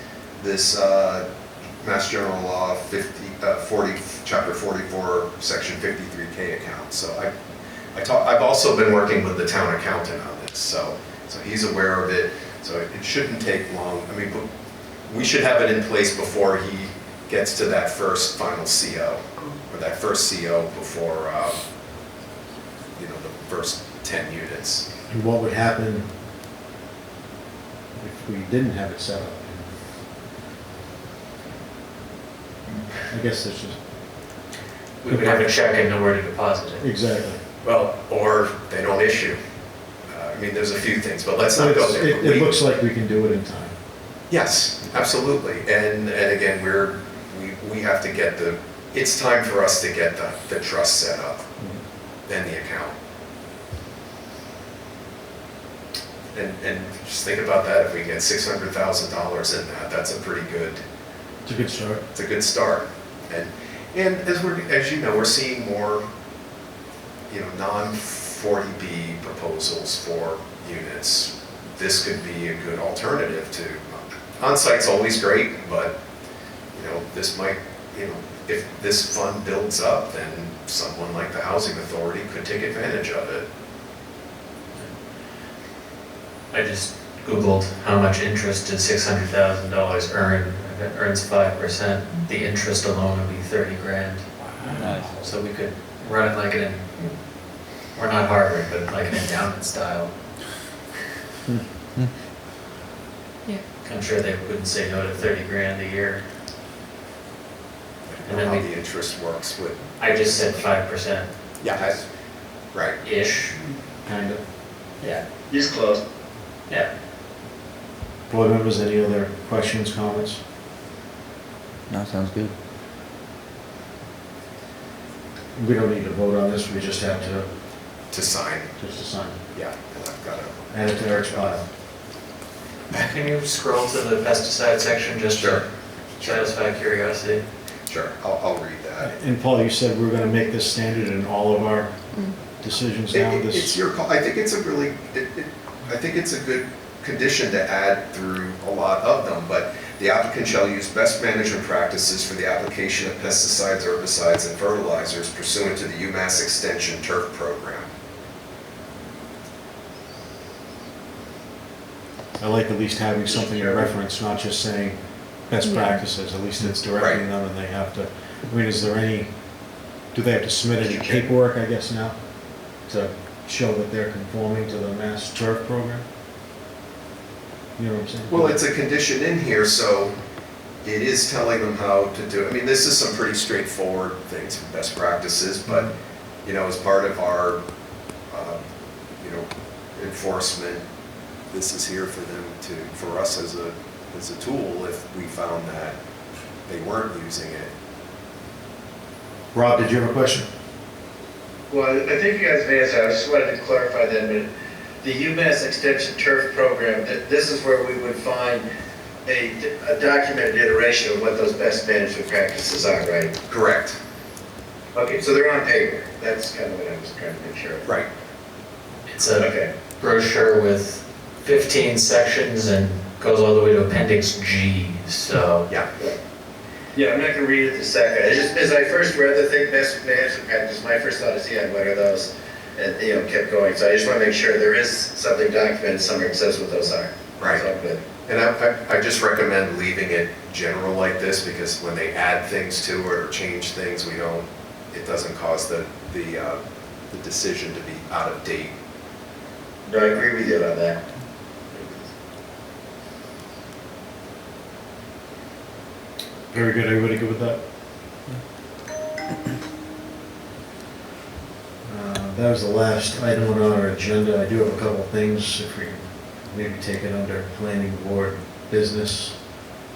Mass General Law 40, Chapter 44, Section 53K account. So I've also been working with the town accountant on this, so he's aware of it. So it shouldn't take long. I mean, we should have it in place before he gets to that first final CO, or that first CO before the first 10 units. And what would happen if we didn't have it set up? I guess it's just, We would have a check and know where to deposit it. exactly. Well, or they don't issue. I mean, there's a few things, but let's not go there. It looks like we can do it in time. Yes, absolutely. And again, we have to get it's time for us to get the trust set up and the account. And just think about that, if we get $600,000 in that, that's a pretty good, It's a good start. it's a good start. And as you know, we're seeing more, non-40B proposals for units. This could be a good alternative to, on-site's always great, but, this might, if this fund builds up, then someone like the Housing Authority could take advantage of it. I just Googled how much interest did $600,000 earn. If it earns 5%, the interest alone would be 30 grand. Nice. So we could run it like we're not Harvard, but like an endowment style. Yeah. I'm sure they wouldn't say no to 30 grand a year. And then how the interest works with. I just said 5%. Yeah, that's right. Ish. Kind of. Yeah. He's close. Yeah. Board members, any other questions, comments? No, sounds good. We don't need to vote on this, we just have To sign, to sign. yeah, and I've got to. Add it to Eric's file. Can you scroll to the pesticide section just Sure. to satisfy curiosity? Sure, I'll read that. And Paul, you said we're gonna make this standard in all of our decisions now, It's this, your call. I think it's a really, I think it's a good condition to add through a lot of them, but the applicant shall use best management practices for the application of pesticides, herbicides, and fertilizers pursuant to the UMass Extension turf program. I like at least having something to reference, not just saying best practices, at least it's directing them and they have to, I mean, is there any, do they have to submit any paperwork, I guess now, to show that they're conforming to the Mass Turf program? You know what I'm saying? Well, it's a condition in here, so it is telling them how to do it. I mean, this is some pretty straightforward things, best practices, but, as part of our, enforcement, this is here for them for us as a tool if we found that they weren't using it. Rob, did you have a question? Well, I think you guys may answer. I just wanted to clarify that, but the UMass Extension Turf Program, this is where we would find a documented iteration of what those best management practices are, right? Correct. Okay, so they're on paper. That's kind of what I was trying to make sure of. Right. It's a Okay. brochure with 15 sections and goes all the way to Appendix G, so. Yeah. Yeah, I'm not gonna read it the second. It's just, as I first read the thing, best management practice, my first thought is, yeah, what are those? And, kept going. So I just wanna make sure there is something documented somewhere that says what those are. Right. So good. And I just recommend leaving it general like this, because when they add things to it or change things, it doesn't cause the decision to be out of date. No, I agree with you on that. Very good, everybody good with that? That was the last item on our agenda. I do have a couple things, if we maybe take it under planning board business.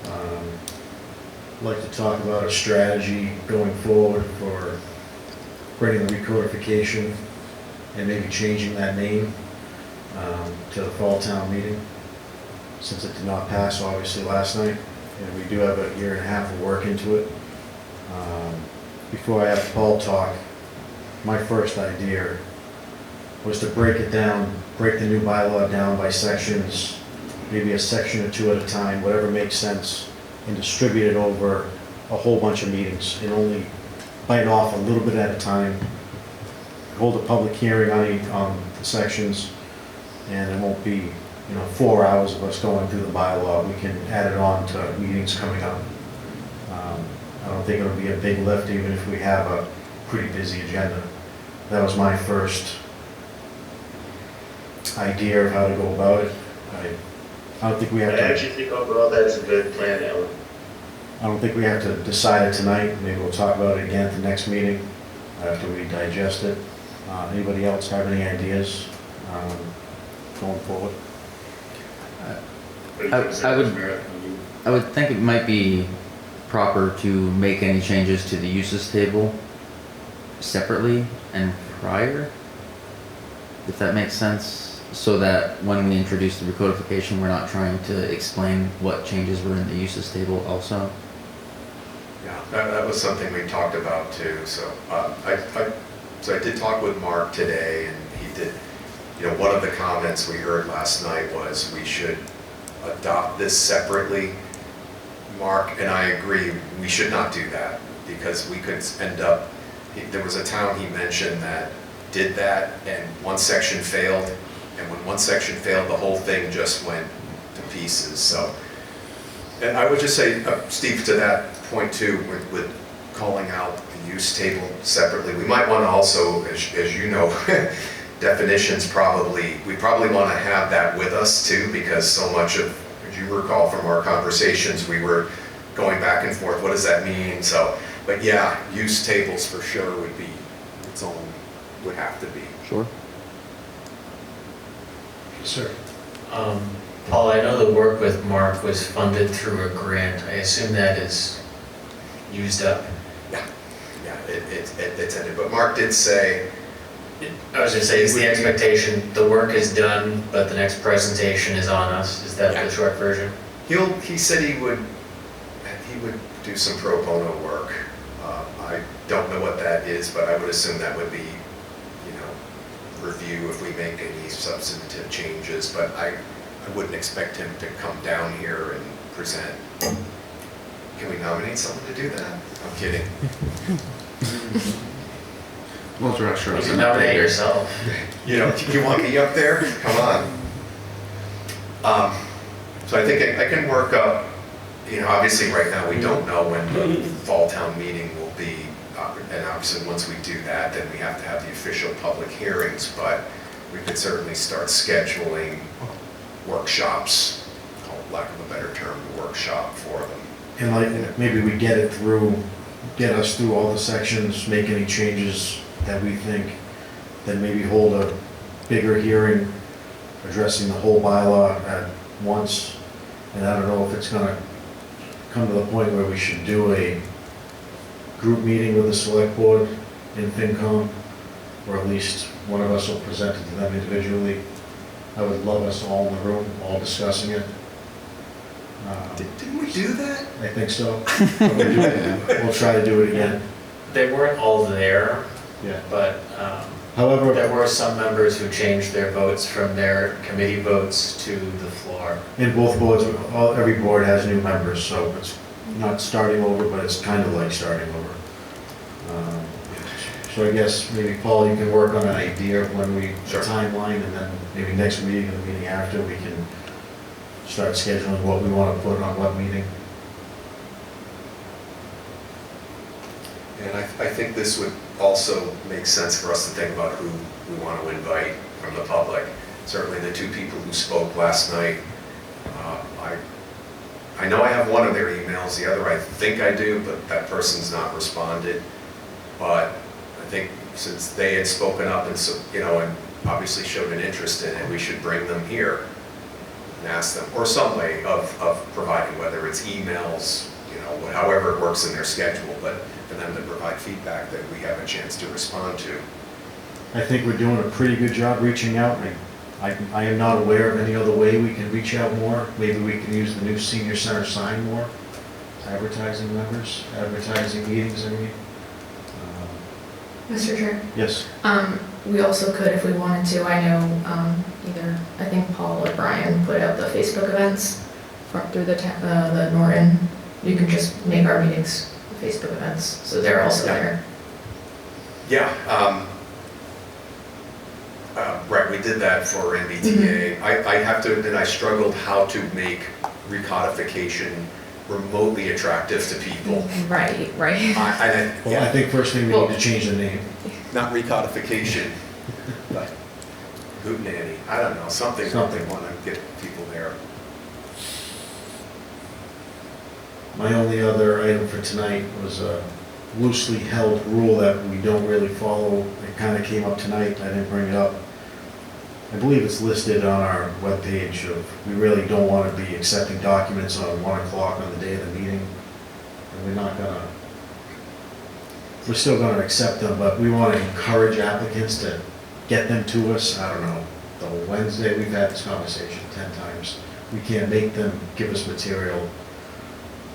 I'd like to talk about a strategy going forward for bringing the recodification and maybe changing that name to the fall town meeting, since it did not pass obviously last night, and we do have a year and a half of work into it. Before I have Paul talk, my first idea was to break it down, break the new bylaw down by sections, maybe a section or two at a time, whatever makes sense, and distribute it over a whole bunch of meetings, and only bite off a little bit at a time, hold a public hearing on the sections, and it won't be, 4 hours of us going through the bylaw. We can add it on to meetings coming up. I don't think it'll be a big lift, even if we have a pretty busy agenda. That was my first idea of how to go about it. I I don't think we I have to, actually think overall that's a good plan, Alan. I don't think we have to decide it tonight. Maybe we'll talk about it again at the next meeting after we digest it. Anybody else have any ideas going forward? I would think it might be proper to make any changes to the uses table separately and prior, if that makes sense, so that when we introduce the recodification, we're not trying to explain what changes were in the uses table also. Yeah, that was something we talked about too, so, so I did talk with Mark today, and he did, one of the comments we heard last night was we should adopt this separately. Mark and I agree, we should not do that, because we could end up, there was a town he mentioned that did that, and one section failed, and when one section failed, the whole thing just went to pieces, so. And I would just say, Steve, to that point too, with calling out the use table separately, we might want to also, as you know, definitions we probably want to have that with us too, because so much of, as you recall from our conversations, we were going back and forth, what does that mean? So, but yeah, use tables for sure would be its own, would have to be. Sure. Sir. Paul, I know the work with Mark was funded through a grant. I assume that is used up. Yeah, it's ended, but Mark did say, I was gonna say, is the expectation the work is done, but the next presentation is on us? Is that the short version? he said he would do some pro bono work. I don't know what that is, but I would assume that would be, review if we make any substantive changes, but I wouldn't expect him to come down here and present. Can we nominate someone to do that? I'm kidding. Well, Josh, You can nominate yourself. You want me up there? Come on. So I think I can work up, obviously right now we don't know when the fall town meeting will be, and obviously once we do that, then we have to have the official public hearings, but we could certainly start scheduling workshops, lack of a better term, workshop for them. And like, maybe we get us through all the sections, make any changes that we think, then maybe hold a bigger hearing addressing the whole bylaw at once. And I don't know if it's gonna come to the point where we should do a group meeting with the select board in FinCom, or at least one of us will present it to them individually. I would love us all in the room, all discussing it. Didn't we do that? I think so. We'll try to do it again. They weren't all there, Yeah. but However, there were some members who changed their votes from their committee votes to the floor. in both boards, every board has new members, so it's not starting over, but it's kind of like starting over. So I guess maybe Paul, you can work on an idea of when the timeline, and then maybe next meeting or the meeting after, we can start scheduling what we want to put on what meeting. And I think this would also make sense for us to think about who we want to invite from the public. Certainly the two people who spoke last night, I know I have one of their emails, the other I think I do, but that person's not responded. But I think since they had spoken up and, and obviously showed an interest in it, we should bring them here and ask them, or some way of providing, whether it's emails, however it works in their schedule, but for them to provide feedback that we have a chance to respond to. I think we're doing a pretty good job reaching out. I am not aware of any other way we can reach out more. Maybe we can use the new senior center sign more, advertising members, advertising meetings, I mean. Mr. Chair? Yes. We also could, if we wanted to, I know I think Paul or Brian put out the Facebook events through the Norton. You can just make our meetings Facebook events, so they're also there. Yeah, right, we did that for MBTA. I have to admit, I struggled how to make recodification remotely attractive to people. Right. I think first thing we need to change the name. Not recodification, but Hoot Nanny, I don't know, something that they want to get people there. My only other item for tonight was a loosely held rule that we don't really follow. It kind of came up tonight, I didn't bring it up. I believe it's listed on our webpage of, we really don't want to be accepting documents on 1 o'clock on the day of the meeting. And we're still gonna accept them, but we want to encourage applicants to get them to us. I don't know, the Wednesday, we've had this conversation 10 times. We can't make them give us material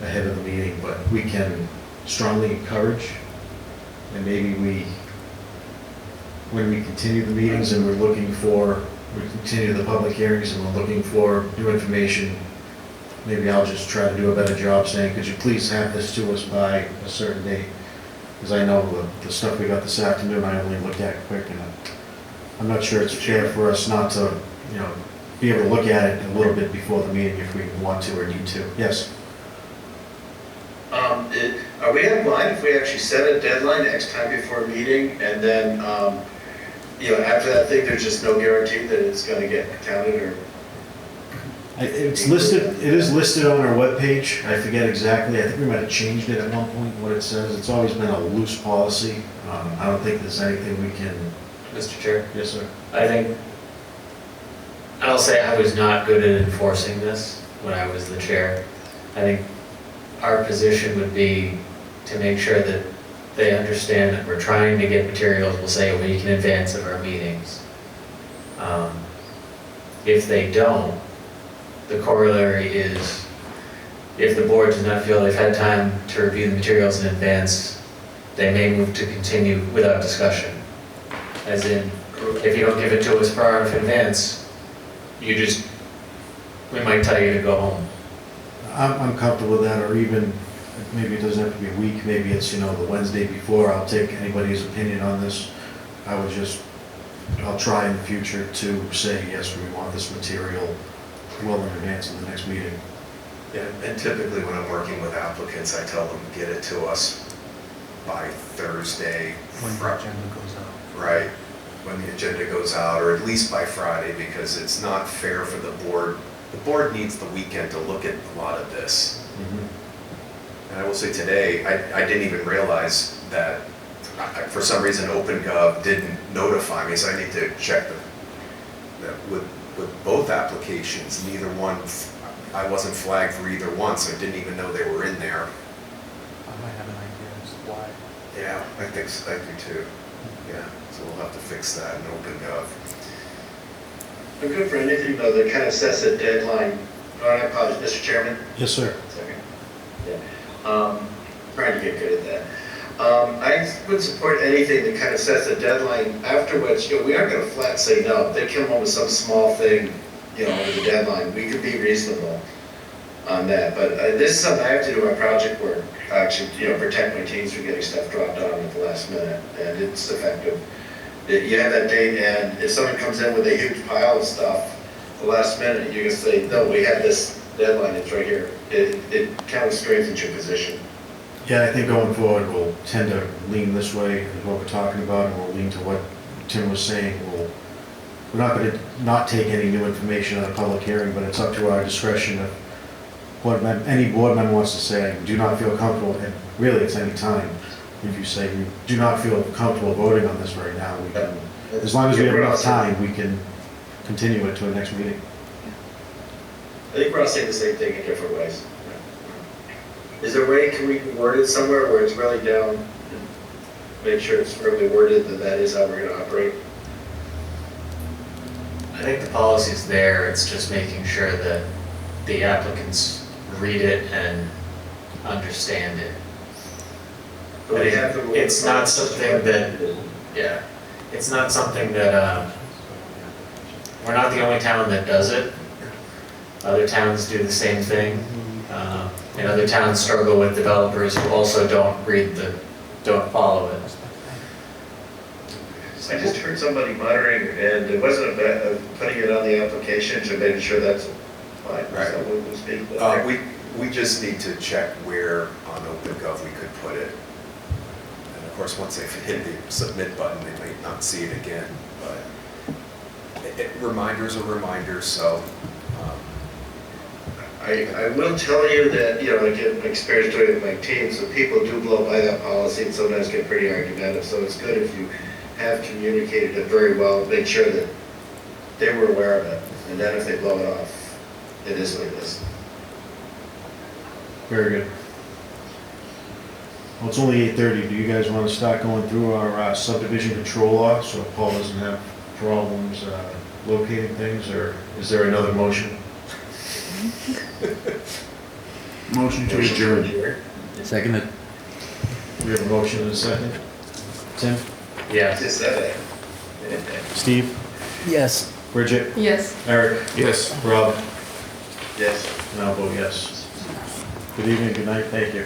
ahead of the meeting, but we can strongly encourage. And maybe when we continue the meetings and we continue the public hearings and we're looking for new information, maybe I'll just try to do a better job saying, could you please have this to us by a certain date? Because I know the stuff we got this afternoon, I only looked at quick, and I'm not sure it's fair for us not to, be able to look at it a little bit before the meeting if we want to or need to. Yes? Are we in line if we actually set a deadline X time before a meeting, and then, after that thing, there's just no guarantee that it's gonna get counted, or? It is listed on our webpage. I forget exactly. I think we might have changed it at one point, what it says. It's always been a loose policy. I don't think there's anything we can. Mr. Chair? Yes, sir. I'll say I was not good at enforcing this when I was the chair. I think our position would be to make sure that they understand that we're trying to get materials, we'll say a week in advance of our meetings. If they don't, the corollary is, if the board does not feel they've had time to review the materials in advance, they may move to continue without discussion. As in, if you don't give it to us far enough in advance, we might tell you to go home. I'm comfortable with that, or even, maybe it doesn't have to be a week, maybe it's, the Wednesday before. I'll take anybody's opinion on this. I'll try in the future to say, yes, we want this material well in advance of the next meeting. Yeah, and typically when I'm working with applicants, I tell them, get it to us by Thursday. When the agenda goes out. Right, when the agenda goes out, or at least by Friday, because it's not fair for the board. The board needs the weekend to look at a lot of this. And I will say today, I didn't even realize that, for some reason, OpenGov didn't notify me, so I need to check that with both applications, neither one, I wasn't flagged for either one, so I didn't even know they were in there. I might have an idea as to why. Yeah, I think too. Yeah, so we'll have to fix that in OpenGov. I'm good for anything, though, that kind of sets a deadline. Oh, I apologize, Mr. Chairman. Yes, sir. Second. Yeah. Trying to get good at that. I would support anything that kind of sets a deadline after which, we aren't going to flat say no. If they come home with some small thing, over the deadline, we could be reasonable on that. But this is something I have to do my project work, actually, protect my teams from getting stuff dropped on at the last minute, and it's effective. You have that date, and if someone comes in with a huge pile of stuff, the last minute, you can say, no, we have this deadline, it's right here. It kind of strengthens your position. Yeah, I think going forward, we'll tend to lean this way, is what we're talking about, and we'll lean to what Tim was saying. We're not going to not take any new information at a public hearing, but it's up to our discretion. If any board member wants to say, I do not feel comfortable, and really it's any time. If you say you do not feel comfortable voting on this right now, we can, as long as we have enough time, we can continue it to the next meeting. I think we're all saying the same thing in different ways. Is there a way, can we word it somewhere where it's really down, and make sure it's firmly worded that is how we're going to operate? I think the policy's there, it's just making sure that the applicants read it and understand it. It's not something that, it's not something that, we're not the only town that does it. Other towns do the same thing. And other towns struggle with developers who also don't follow it. I just heard somebody muttering, and it wasn't about putting it on the application, so making sure that's fine. Right. Someone will speak. We just need to check where on OpenGov we could put it. And of course, once they've hit the submit button, they may not see it again. But reminders are reminders, so. I I will tell you that, you know, again, my experience doing it with my team, so people do blow by that policy and sometimes get pretty argumentative, so it's good if you have communicated it very well, make sure that they were aware of it, and then if they blow it off, it is what it is. Very good. Well, it's only 8:30. Do you guys want to start going through our subdivision control law so Paul doesn't have problems locating things, or is there another motion? Motion to adjourn. Seconded. We have a motion and a second. Tim? Yes. Just said it. Steve? Yes. Bridget? Yes. Eric? Yes. Rob? Yes. And I'll vote yes. Good evening, good night, thank you.